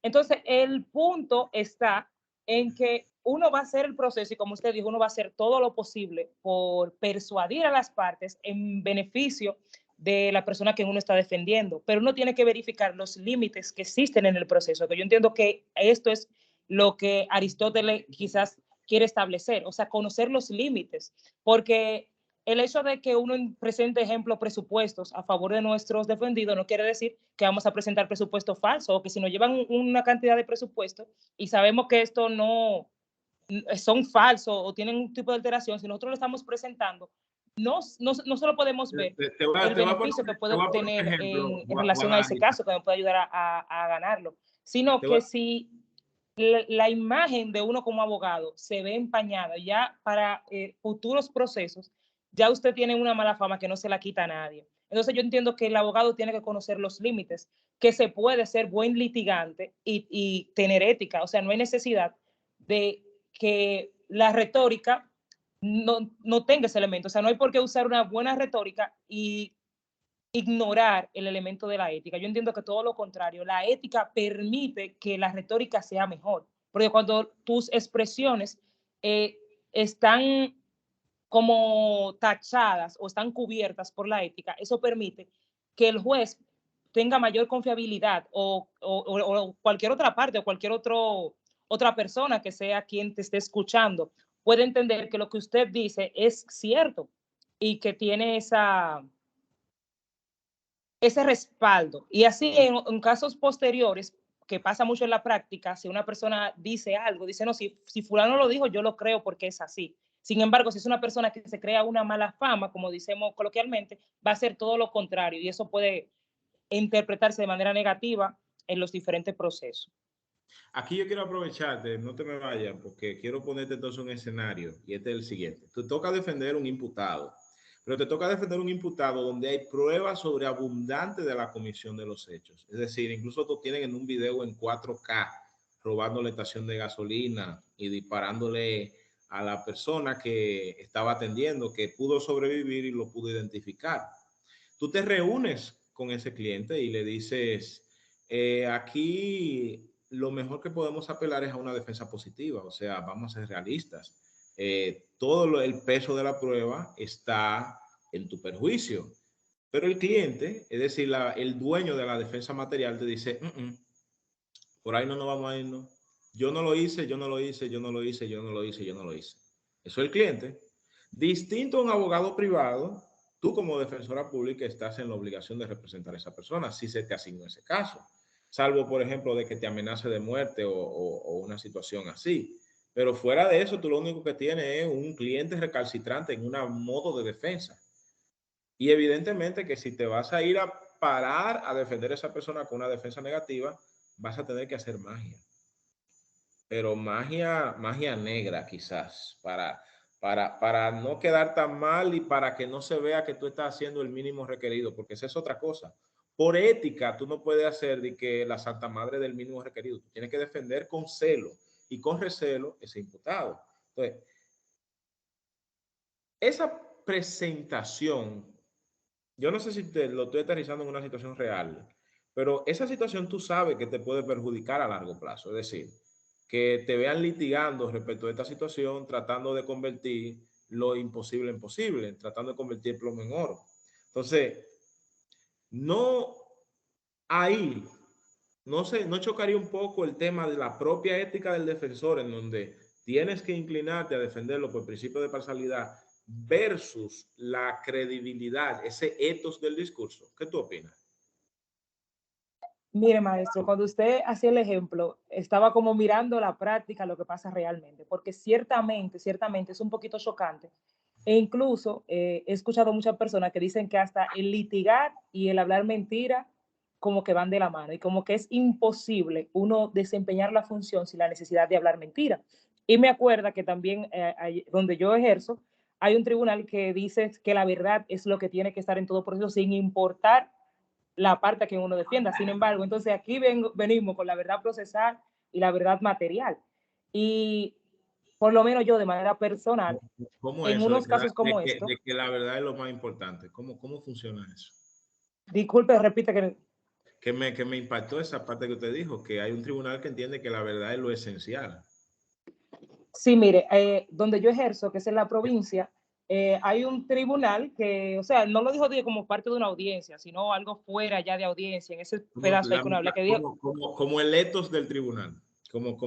Entonces, el punto está en que uno va a hacer el proceso y, como usted dijo, uno va a hacer todo lo posible por persuadir a las partes en beneficio de la persona que uno está defendiendo, pero uno tiene que verificar los límites que existen en el proceso, que yo entiendo que esto es lo que Aristóteles quizás quiere establecer, o sea, conocer los límites, porque el hecho de que uno presente, ejemplo, presupuestos a favor de nuestros defendidos no quiere decir que vamos a presentar presupuestos falsos o que si nos llevan una cantidad de presupuestos y sabemos que esto no son falsos o tienen un tipo de alteración, si nosotros lo estamos presentando, no solo podemos ver el beneficio que puede obtener en relación a ese caso, que me puede ayudar a ganarlo, sino que si la imagen de uno como abogado se ve empañada ya para futuros procesos, ya usted tiene una mala fama que no se la quita a nadie. Entonces yo entiendo que el abogado tiene que conocer los límites, que se puede ser buen litigante y tener ética. O sea, no hay necesidad de que la retórica no tenga ese elemento. O sea, no hay por qué usar una buena retórica y ignorar el elemento de la ética. Yo entiendo que todo lo contrario, la ética permite que la retórica sea mejor, porque cuando tus expresiones están como tachadas o están cubiertas por la ética, eso permite que el juez tenga mayor confiabilidad o cualquier otra parte o cualquier otra persona que sea quien te esté escuchando puede entender que lo que usted dice es cierto y que tiene ese respaldo. Y así en casos posteriores, que pasa mucho en la práctica, si una persona dice algo, dice, no, si fulano lo dijo, yo lo creo porque es así. Sin embargo, si es una persona que se crea una mala fama, como decimos coloquialmente, va a ser todo lo contrario y eso puede interpretarse de manera negativa en los diferentes procesos. Aquí yo quiero aprovecharte, no te me vayas, porque quiero ponerte entonces un escenario y este es el siguiente. Te toca defender un imputado, pero te toca defender un imputado donde hay pruebas sobreabundantes de la comisión de los hechos. Es decir, incluso tú tienes en un video en 4K robando la estación de gasolina y disparándole a la persona que estaba atendiendo, que pudo sobrevivir y lo pudo identificar. Tú te reúnes con ese cliente y le dices, aquí lo mejor que podemos apelar es a una defensa positiva, o sea, vamos a ser realistas. Todo el peso de la prueba está en tu perjuicio, pero el cliente, es decir, el dueño de la defensa material te dice, por ahí no nos vamos a irnos. Yo no lo hice, yo no lo hice, yo no lo hice, yo no lo hice, yo no lo hice. Eso es el cliente. Distinto a un abogado privado, tú como defensora pública estás en la obligación de representar a esa persona si se te asignó ese caso. Salvo, por ejemplo, de que te amenace de muerte o una situación así. Pero fuera de eso, tú lo único que tienes es un cliente recalcitrante en un modo de defensa. Y evidentemente que si te vas a ir a parar a defender a esa persona con una defensa negativa, vas a tener que hacer magia. Pero magia negra quizás, para no quedar tan mal y para que no se vea que tú estás haciendo el mínimo requerido, porque esa es otra cosa. Por ética, tú no puedes hacer de que la santa madre del mínimo requerido. Tú tienes que defender con celo y con recelo ese imputado. Entonces, esa presentación, yo no sé si lo estoy aterrizando en una situación real, pero esa situación tú sabes que te puede perjudicar a largo plazo. Es decir, que te vean litigando respecto a esta situación, tratando de convertir lo imposible en posible, tratando de convertir el plomo en oro. Entonces, no chocaría un poco el tema de la propia ética del defensor, en donde tienes que inclinarte a defenderlo por principio de parcialidad versus la credibilidad, ese ethos del discurso. ¿Qué tú opinas? Mire, maestro, cuando usted hacía el ejemplo, estaba como mirando la práctica, lo que pasa realmente, porque ciertamente es un poquito chocante. E incluso he escuchado muchas personas que dicen que hasta el litigar y el hablar mentira como que van de la mano y como que es imposible uno desempeñar la función sin la necesidad de hablar mentira. Y me acuerda que también donde yo ejerzo, hay un tribunal que dice que la verdad es lo que tiene que estar en todo proceso sin importar la parte que uno defienda. Sin embargo, entonces aquí venimos con la verdad procesal y la verdad material. Y por lo menos yo de manera personal, ¿Cómo en eso? unos casos como esto. De que la verdad es lo más importante. ¿Cómo funciona eso? Disculpe, repite que... Que me impactó esa parte que usted dijo, que hay un tribunal que entiende que la verdad es lo esencial. Sí, mire, donde yo ejerzo, que es en la provincia, hay un tribunal que, o sea, no lo dijo como parte de una audiencia, sino algo fuera ya de audiencia, en ese pedazo hay que uno habla que digo. Como el etos del tribunal, como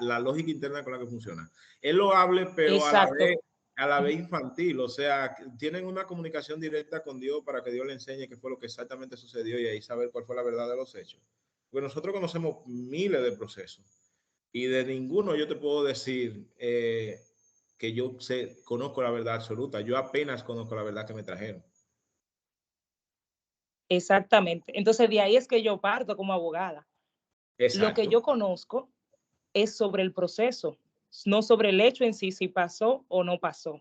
la lógica interna con la que funciona. Él lo hable, pero a la vez infantil, o sea, tienen una comunicación directa con Dios para que Dios le enseñe qué fue lo que exactamente sucedió y ahí saber cuál fue la verdad de los hechos. Porque nosotros conocemos miles de procesos y de ninguno yo te puedo decir que yo conozco la verdad absoluta. Yo apenas conozco la verdad que me trajeron. Exactamente. Entonces de ahí es que yo parto como abogada. Exacto. Lo que yo conozco es sobre el proceso, no sobre el hecho en sí, si pasó o no pasó.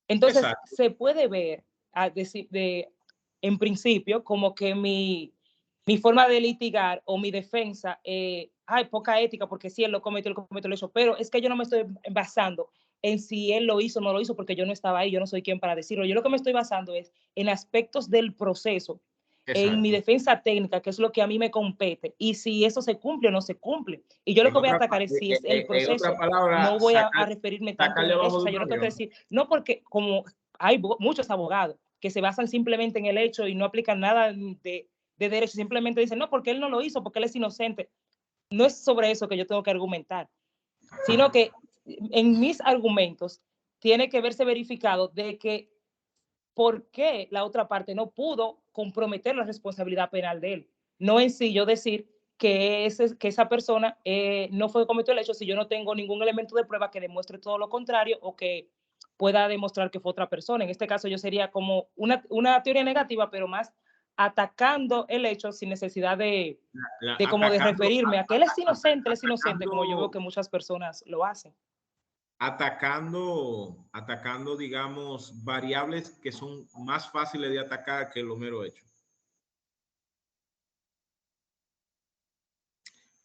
Entonces se puede ver en principio como que mi forma de litigar o mi defensa, hay poca ética porque si él lo cometió el hecho, pero es que yo no me estoy basando en si él lo hizo o no lo hizo porque yo no estaba ahí, yo no soy quien para decirlo. Yo lo que me estoy basando es en aspectos del proceso, en mi defensa técnica, que es lo que a mí me compete, y si eso se cumple o no se cumple. Y yo lo que voy a atacar es si es el proceso. No voy a referirme tanto en eso. O sea, yo no tengo que decir, no, porque como hay muchos abogados que se basan simplemente en el hecho y no aplican nada de derecho, simplemente dicen, no, porque él no lo hizo, porque él es inocente. No es sobre eso que yo tengo que argumentar, sino que en mis argumentos tiene que verse verificado de que por qué la otra parte no pudo comprometer la responsabilidad penal de él. No en sí yo decir que esa persona no fue cometido el hecho si yo no tengo ningún elemento de prueba que demuestre todo lo contrario o que pueda demostrar que fue otra persona. En este caso yo sería como una teoría negativa, pero más atacando el hecho sin necesidad de referirme a que él es inocente, como yo veo que muchas personas lo hacen. Atacando, digamos, variables que son más fáciles de atacar que lo mero hecho.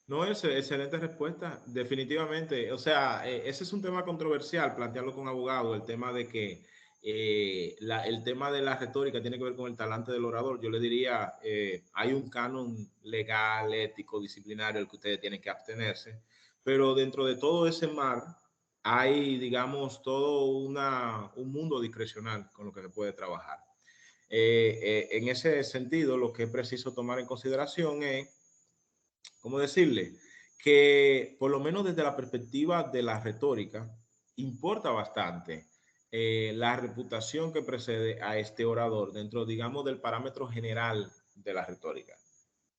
No, es excelente respuesta, definitivamente. O sea, ese es un tema controversial, plantearlo con abogados, el tema de que el tema de la retórica tiene que ver con el talante del orador. Yo le diría, hay un canon legal, ético, disciplinario al que ustedes tienen que abstenerse, pero dentro de todo ese mar hay, digamos, todo un mundo discrecional con lo que se puede trabajar. En ese sentido, lo que es preciso tomar en consideración es, ¿cómo decirle? Que por lo menos desde la perspectiva de la retórica, importa bastante la reputación que precede a este orador dentro, digamos, del parámetro general de la retórica.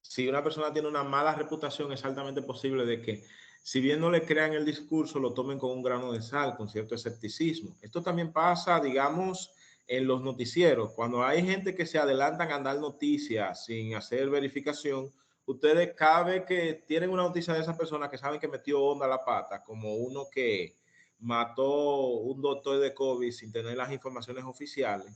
Si una persona tiene una mala reputación, es altamente posible de que, si bien no le crean el discurso, lo tomen con un grano de sal, con cierto escepticismo. Esto también pasa, digamos, en los noticieros. Cuando hay gente que se adelantan a dar noticias sin hacer verificación, ustedes cada vez que tienen una noticia de esa persona que saben que metió onda la pata, como uno que mató un doctor de COVID sin tener las informaciones oficiales,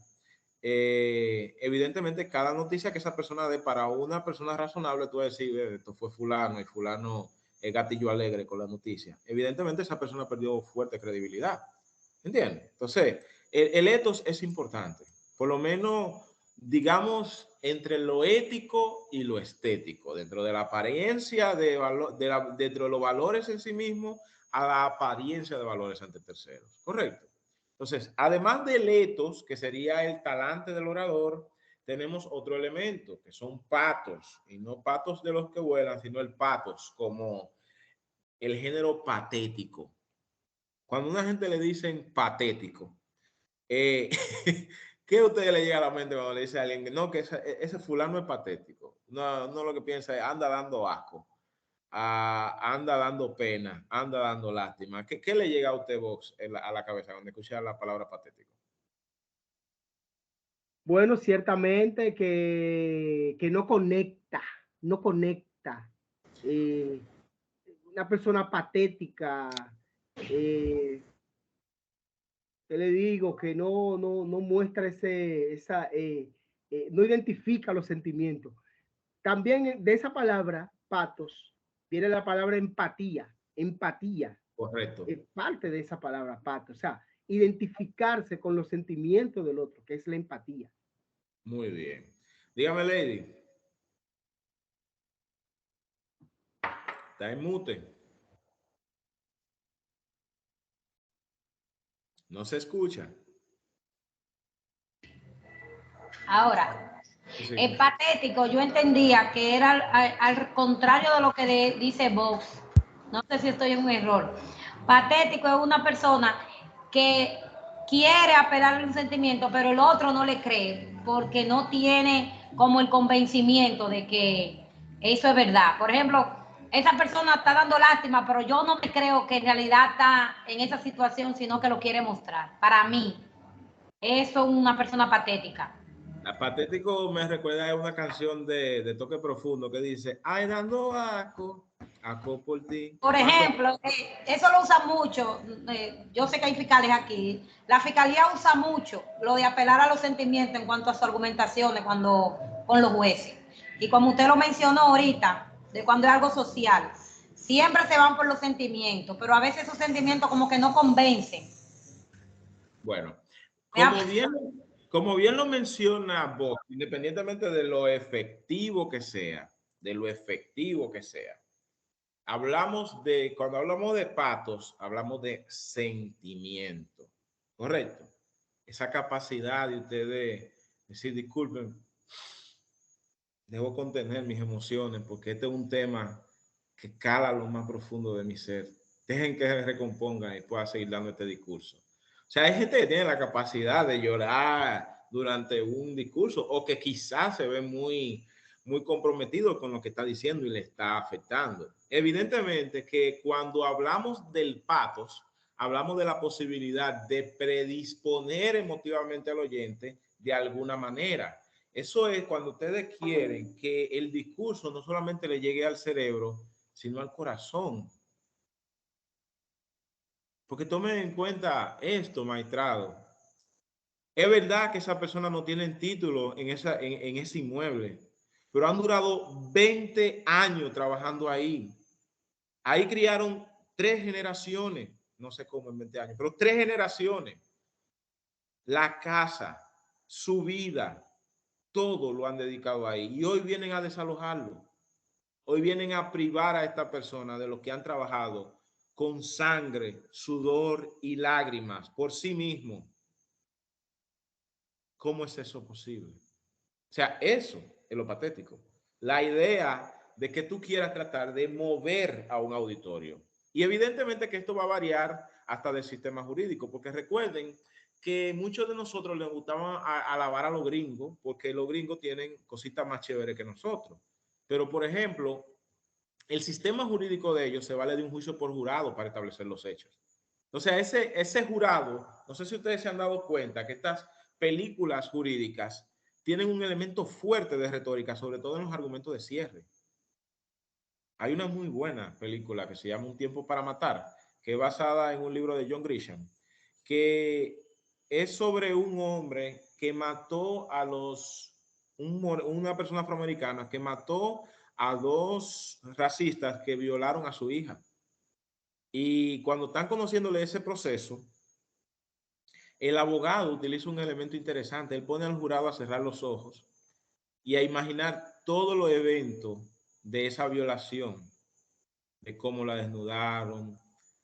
evidentemente cada noticia que esa persona dé para una persona razonable, tú vas a decir, esto fue fulano y fulano es gatillo alegre con la noticia. Evidentemente esa persona perdió fuerte credibilidad. ¿Entiendes? Entonces, el ethos es importante. Por lo menos, digamos, entre lo ético y lo estético, dentro de la apariencia dentro de los valores en sí mismos a la apariencia de valores ante terceros. ¿Correcto? Entonces, además del ethos, que sería el talante del orador, tenemos otro elemento, que son patos, y no patos de los que vuelan, sino el patos, como el género patético. Cuando a una gente le dicen patético, ¿qué ¿Qué a usted le llega a la mente cuando le dice a alguien no, que ese fulano es patético? No, lo que piensa es anda dando asco, anda dando pena, anda dando lástima. ¿Qué le llega a usted, Vox, a la cabeza cuando escucha la palabra patético? Bueno, ciertamente que no conecta. Una persona patética, ¿qué le digo? Que no muestra no identifica los sentimientos. También de esa palabra, patos, viene la palabra empatía. Correcto. Es parte de esa palabra, patos. O sea, identificarse con los sentimientos del otro, que es la empatía. Muy bien. Dígame, Lady. Está en mute. No se escucha. Ahora, sí. Es patético, yo entendía que era al contrario de lo que dice Vox. No sé si estoy en un error. Patético es una persona que quiere apelar a un sentimiento, pero el otro no le cree porque no tiene como el convencimiento de que eso es verdad. Por ejemplo, esa persona está dando lástima, pero yo no me creo que en realidad está en esa situación, sino que lo quiere mostrar. Para mí, eso es una persona patética. La patético me recuerda a una canción de Toque Profundo que dice, ay, dando asco por ti. Por ejemplo, eso lo usa mucho. Yo sé que hay fiscales aquí. La fiscalía usa mucho lo de apelar a los sentimientos en cuanto a sus argumentaciones con los jueces. Y como usted lo mencionó ahorita, de cuando es algo social, siempre se van por los sentimientos, pero a veces esos sentimientos como que no convencen. Bueno, como bien lo menciona vos, independientemente de lo efectivo que sea, cuando hablamos de patos, hablamos de sentimiento, ¿correcto? Esa capacidad de ustedes decir, disculpen, debo contener mis emociones porque este es un tema que cala lo más profundo de mi ser. Dejen que se recomponga y pueda seguir dando este discurso. O sea, hay gente que tiene la capacidad de llorar durante un discurso o que quizás se ve muy comprometido con lo que está diciendo y le está afectando. Evidentemente que cuando hablamos del patos, hablamos de la posibilidad de predisponer emotivamente al oyente de alguna manera. Eso es cuando ustedes quieren que el discurso no solamente le llegue al cerebro, sino al corazón. Porque tomen en cuenta esto, maestrado. Es verdad que esa persona no tiene título en ese inmueble, pero han durado 20 años trabajando ahí. Ahí criaron 3 generaciones, no sé cómo en 20 años, pero 3 generaciones. La casa, su vida, todo lo han dedicado ahí. Y hoy vienen a desalojarlo. Hoy vienen a privar a esta persona de lo que han trabajado con sangre, sudor y lágrimas por sí mismo. ¿Cómo es eso posible? O sea, eso es lo patético. La idea de que tú quieras tratar de mover a un auditorio. Y evidentemente que esto va a variar hasta del sistema jurídico, porque recuerden que muchos de nosotros les gustaban alabar a los gringos, porque los gringos tienen cositas más chéveres que nosotros. Pero, por ejemplo, el sistema jurídico de ellos se vale de un juicio por jurado para establecer los hechos. Entonces, ese jurado, no sé si ustedes se han dado cuenta que estas películas jurídicas tienen un elemento fuerte de retórica, sobre todo en los argumentos de cierre. Hay una muy buena película que se llama Un tiempo para matar, que es basada en un libro de John Grisham, que es sobre un hombre que mató a una persona afroamericana que mató a 2 racistas que violaron a su hija. Y cuando están conociéndole ese proceso, el abogado utiliza un elemento interesante. Él pone al jurado a cerrar los ojos y a imaginar todos los eventos de esa violación, de cómo la desnudaron,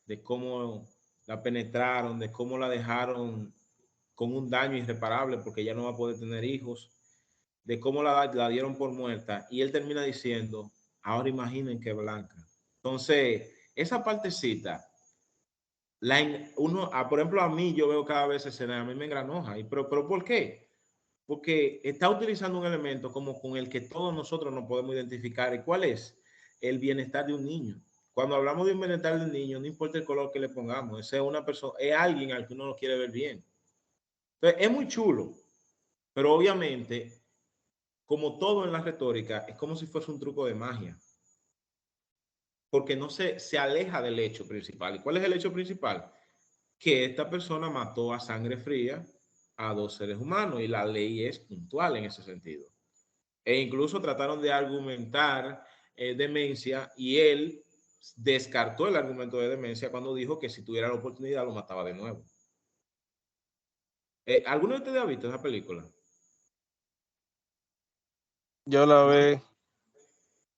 de cómo la penetraron, de cómo la dejaron con un daño irreparable porque ya no va a poder tener hijos, de cómo la dieron por muerta. Y él termina diciendo, ahora imaginen que blanca. Entonces, esa partecita, por ejemplo, a mí yo veo cada vez escena, a mí me engranoja. ¿Pero por qué? porque está utilizando un elemento como con el que todos nosotros nos podemos identificar. ¿Y cuál es? El bienestar de un niño. Cuando hablamos de un bienestar de un niño, no importa el color que le pongamos, esa es una persona, es alguien al que uno lo quiere ver bien. Entonces, es muy chulo, pero obviamente, como todo en la retórica, es como si fuese un truco de magia. Porque no se aleja del hecho principal. ¿Y cuál es el hecho principal? Que esta persona mató a sangre fría a 2 seres humanos y la ley es puntual en ese sentido. E incluso trataron de argumentar demencia y él descartó el argumento de demencia cuando dijo que si tuviera la oportunidad lo mataba de nuevo. ¿Alguno de ustedes ha visto esa película? Yo la vi.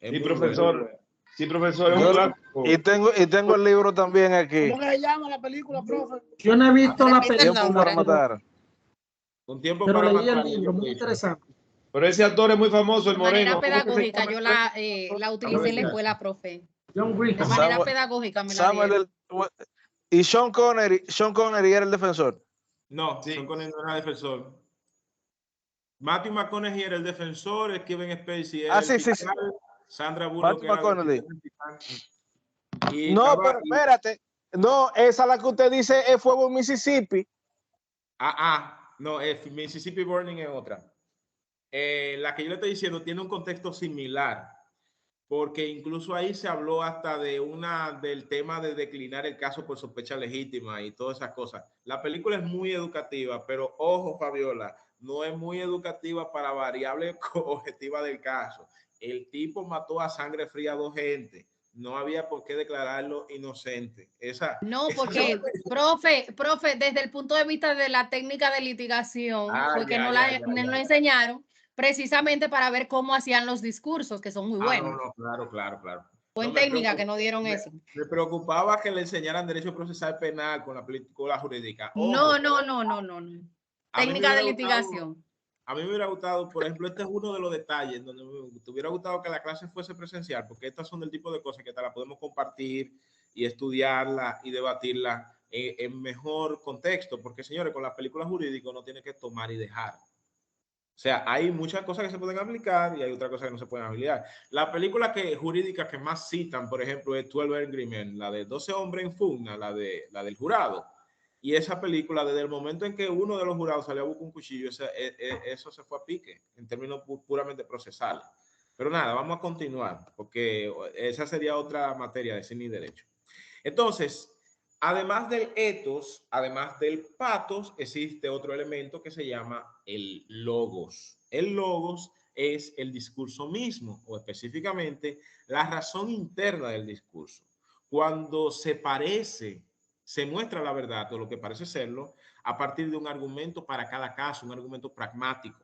Sí, profesor. Sí, profesor, es un clásico. Y tengo el libro también aquí. ¿Cómo se llama la película, profe? Yo no he visto la película. Tiempo para matar. Un tiempo pero para leí matar. el libro, muy interesante. Pero ese actor es muy famoso, el De manera moreno. pedagógica, yo la utilicé en la escuela, profe. John Green. De manera pedagógica me la dieron. Y Sean Connery era el defensor. No, sí. Sean Connery no era defensor. Matthew McConaughey era el defensor, Kevin Spacey era el fiscal, Sandra Bullock era el fiscal. No, pero espérate. No, esa la que usted dice es Fuego en Mississippi. No, Mississippi Burning es otra. La que yo le estoy diciendo tiene un contexto similar, porque incluso ahí se habló hasta del tema de declinar el caso por sospecha legítima y todas esas cosas. La película es muy educativa, pero ojo, Fabiola, no es muy educativa para variable objetiva del caso. El tipo mató a sangre fría a 2 gente. No había por qué declararlo inocente. Porque, profe, desde el punto de vista de la técnica de litigación, porque nos lo enseñaron precisamente para ver cómo hacían los discursos, que son muy buenos. Claro. Fue técnica que no dieron eso. Me preocupaba que le enseñaran derecho procesal penal con la jurídica. Ojo, No. Técnica de litigación. A mí me hubiera gustado, por ejemplo, este es uno de los detalles donde me hubiera gustado que la clase fuese presencial, porque estas son del tipo de cosas que te la podemos compartir y estudiarla y debatirla en mejor contexto, porque señores, con las películas jurídicas uno tiene que tomar y dejar. O sea, hay muchas cosas que se pueden aplicar y hay otras cosas que no se pueden aplicar. La película jurídica que más citan, por ejemplo, es 12 Angry Men, la de 12 hombres en pugna, la del jurado. Y esa película, desde el momento en que uno de los jurados salió a buscar un cuchillo, eso se fue a pique, en términos puramente procesales. Pero nada, vamos a continuar, porque esa sería otra materia de cine y derecho. Entonces, además del ethos, además del pathos, existe otro elemento que se llama el logos. El logos es el discurso mismo, o específicamente la razón interna del discurso. Cuando se muestra la verdad o lo que parece serlo a partir de un argumento para cada caso, un argumento pragmático.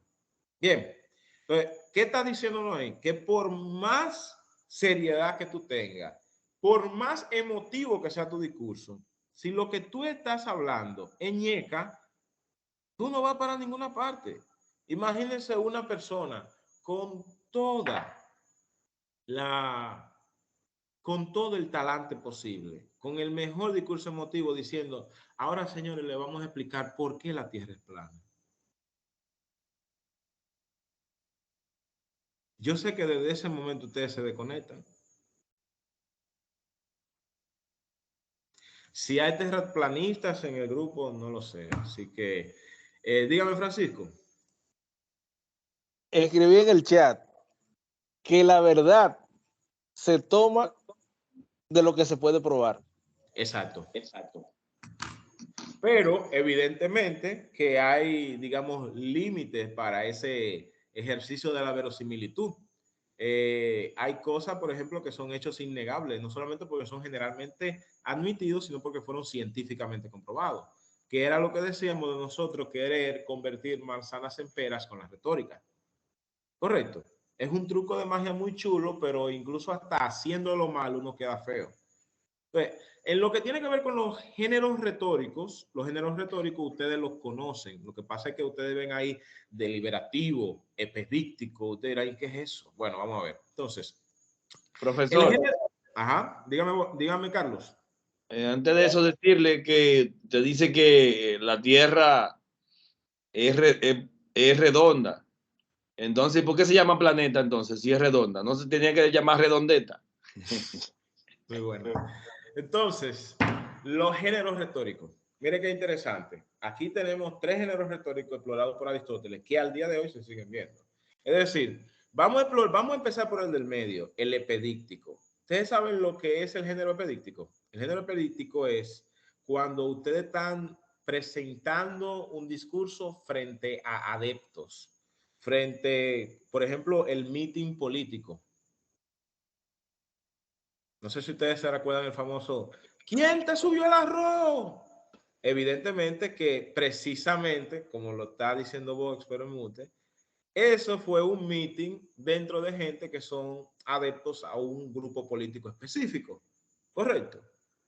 Bien, entonces, ¿qué está diciéndonos ahí? Que por más seriedad que tú tengas, por más emotivo que sea tu discurso, si lo que tú estás hablando es ñeca, tú no vas para ninguna parte. Imagínense una persona con todo el talante posible, con el mejor discurso emotivo, diciendo, ahora señores, le vamos a explicar por qué la Tierra es plana. Yo sé que desde ese momento ustedes se desconectan. Si hay terraplanistas en el grupo, no lo sé. Así que, dígame, Francisco. Escribí en el chat que la verdad se toma de lo que se puede probar. Exacto. Pero evidentemente que hay, digamos, límites para ese ejercicio de la verosimilitud. Hay cosas, por ejemplo, que son hechos innegables, no solamente porque son generalmente admitidos, sino porque fueron científicamente comprobados, que era lo que decíamos de nosotros, querer convertir manzanas en peras con la retórica. Correcto. Es un truco de magia muy chulo, pero incluso hasta haciéndolo mal uno queda feo. Entonces, en lo que tiene que ver con los géneros retóricos ustedes los conocen. Lo que pasa es que ustedes ven ahí deliberativo, epidíctico. Ustedes dirán, ¿qué es eso? Bueno, vamos a ver. Entonces, profesor. Dígame, Carlos. Antes de eso, decirle que te dice que la Tierra es es redonda. Entonces, ¿por qué se llama planeta entonces? Si es redonda, no se tenía que llamar redondeta. Muy bueno. Entonces, los géneros retóricos. Mire qué interesante. Aquí tenemos 3 géneros retóricos explorados por Aristóteles que al día de hoy se siguen viendo. Es decir, vamos a empezar por el del medio, el epedíctico. ¿Ustedes saben lo que es el género epedíctico? El género epedíctico es cuando ustedes están presentando un discurso frente a adeptos, frente, por ejemplo, el meeting político. No sé si ustedes se recuerdan el famoso ¿quién te subió el arroz? Evidentemente que precisamente, como lo está diciendo Vox, pero en mute, eso fue un meeting dentro de gente que son adeptos a un grupo político específico, ¿correcto?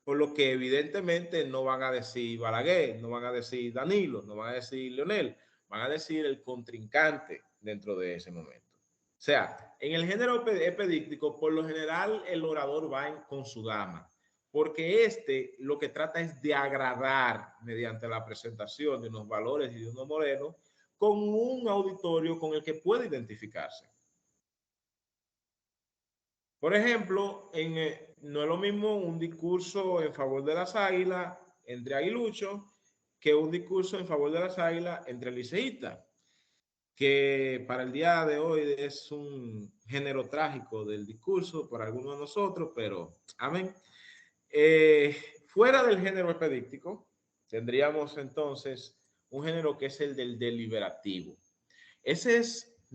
Por lo que evidentemente no van a decir Balaguer, no van a decir Danilo, no van a decir Leonel, van a decir el contrincante dentro de ese momento. O sea, en el género epedíctico, por lo general, el orador va con su dama, porque lo que trata es de agradar mediante la presentación de unos valores y de unos modelos con un auditorio con el que puede identificarse. Por ejemplo, no es lo mismo un discurso en favor de las águilas entre aguiluchos que un discurso en favor de las águilas entre liceístas, que para el día de hoy es un género trágico del discurso para algunos de nosotros, pero amén. Fuera del género epedíctico, tendríamos entonces un género que es el del deliberativo. Ese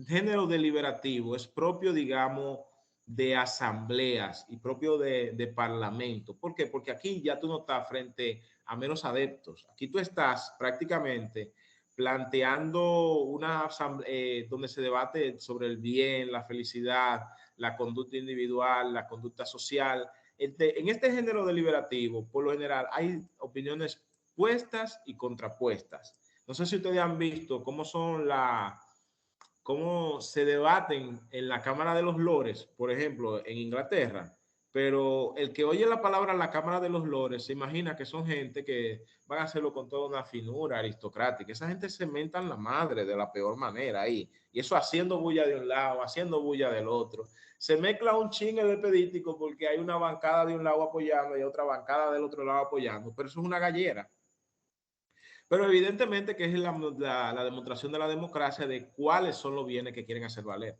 género deliberativo es propio, digamos, de asambleas y propio de parlamento. ¿Por qué? Porque aquí ya tú no estás frente a menos adeptos. Aquí tú estás prácticamente planteando una asamblea donde se debate sobre el bien, la felicidad, la conducta individual, la conducta social. En este género deliberativo, por lo general, hay opiniones puestas y contrapuestas. No sé si ustedes han visto cómo se debaten en la Cámara de los Lores, por ejemplo, en Inglaterra, pero el que oye la palabra la Cámara de los Lores se imagina que son gente que van a hacerlo con toda una finura aristocrática. Esa gente se mentan la madre de la peor manera ahí, y eso haciendo bulla de un lado, haciendo bulla del otro. Se mezcla un chingue de pedístico porque hay una bancada de un lado apoyando y otra bancada del otro lado apoyando, pero eso es una gallera. Pero evidentemente que es la demostración de la democracia de cuáles son los bienes que quieren hacer valer.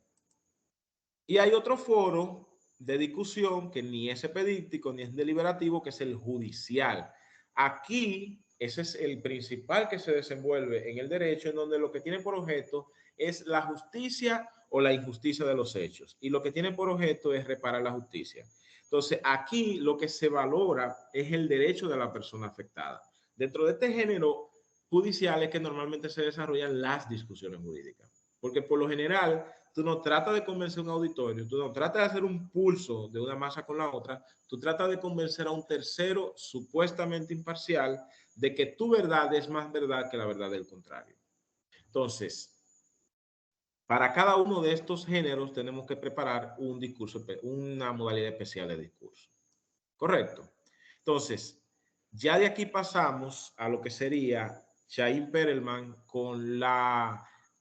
Y hay otro foro de discusión que ni es epedíptico ni es deliberativo, que es el judicial. Aquí, ese es el principal que se desenvuelve en el derecho, en donde lo que tiene por objeto es la justicia o la injusticia de los hechos. Y lo que tiene por objeto es reparar la justicia. Entonces, aquí lo que se valora es el derecho de la persona afectada. Dentro de este género judicial es que normalmente se desarrollan las discusiones jurídicas. Porque por lo general, tú no tratas de convencer a un auditorio, tú no tratas de hacer un pulso de una masa con la otra, tú tratas de convencer a un tercero supuestamente imparcial de que tu verdad es más verdad que la verdad del contrario. Entonces, para cada uno de estos géneros tenemos que preparar un discurso, una modalidad especial de discurso. ¿Correcto? Entonces, ya de aquí pasamos a lo que sería Chaim Perelman con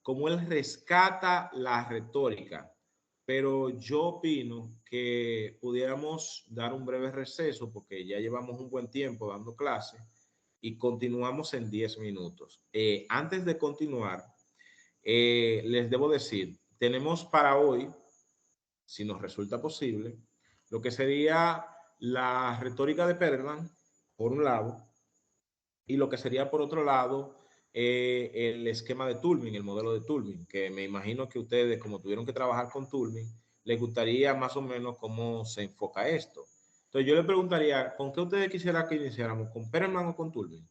cómo él rescata la retórica. Pero yo opino que pudiéramos dar un breve receso porque ya llevamos un buen tiempo dando clase y continuamos en 10 minutos. Antes de continuar, les debo decir, tenemos para hoy, si nos resulta posible, lo que sería la retórica de Perelman, por un lado, y lo que sería por otro lado el esquema de Toulmin, el modelo de Toulmin, que me imagino que ustedes, como tuvieron que trabajar con Toulmin, les gustaría más o menos cómo se enfoca esto. Entonces yo le preguntaría, ¿con qué ustedes quisieran que iniciáramos? ¿Con Perelman o con Toulmin?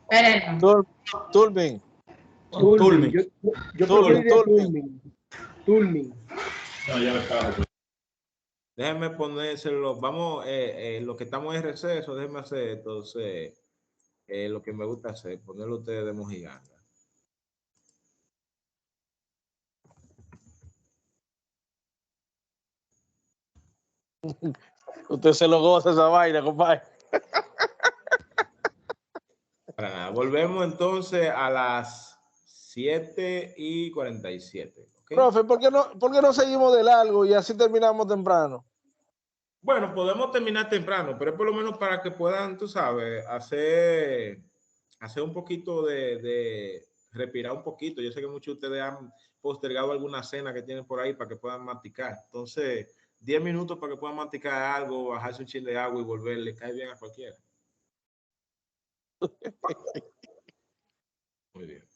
Perelman. Toulmin. Toulmin. Yo Toulmin. Toulmin. No, ya lo estaba. Déjenme ponérselo, vamos, lo que estamos en receso, déjenme hacer entonces lo que me gusta hacer, ponerlo ustedes de mojiganga. Usted se lo goza esa vaina, compadre. Para nada. Volvemos entonces a las 7:47. ¿Okay? Profe, ¿por qué no seguimos de largo y así terminamos temprano? Bueno, podemos terminar temprano, pero es por lo menos para que puedan, tú sabes, hacer un poquito de respirar un poquito. Yo sé que muchos de ustedes han postergado alguna cena que tienen por ahí para que puedan masticar. Entonces, 10 minutos para que puedan masticar algo, bajarse un chin de agua y volver, le cae bien a cualquiera. Muy bien.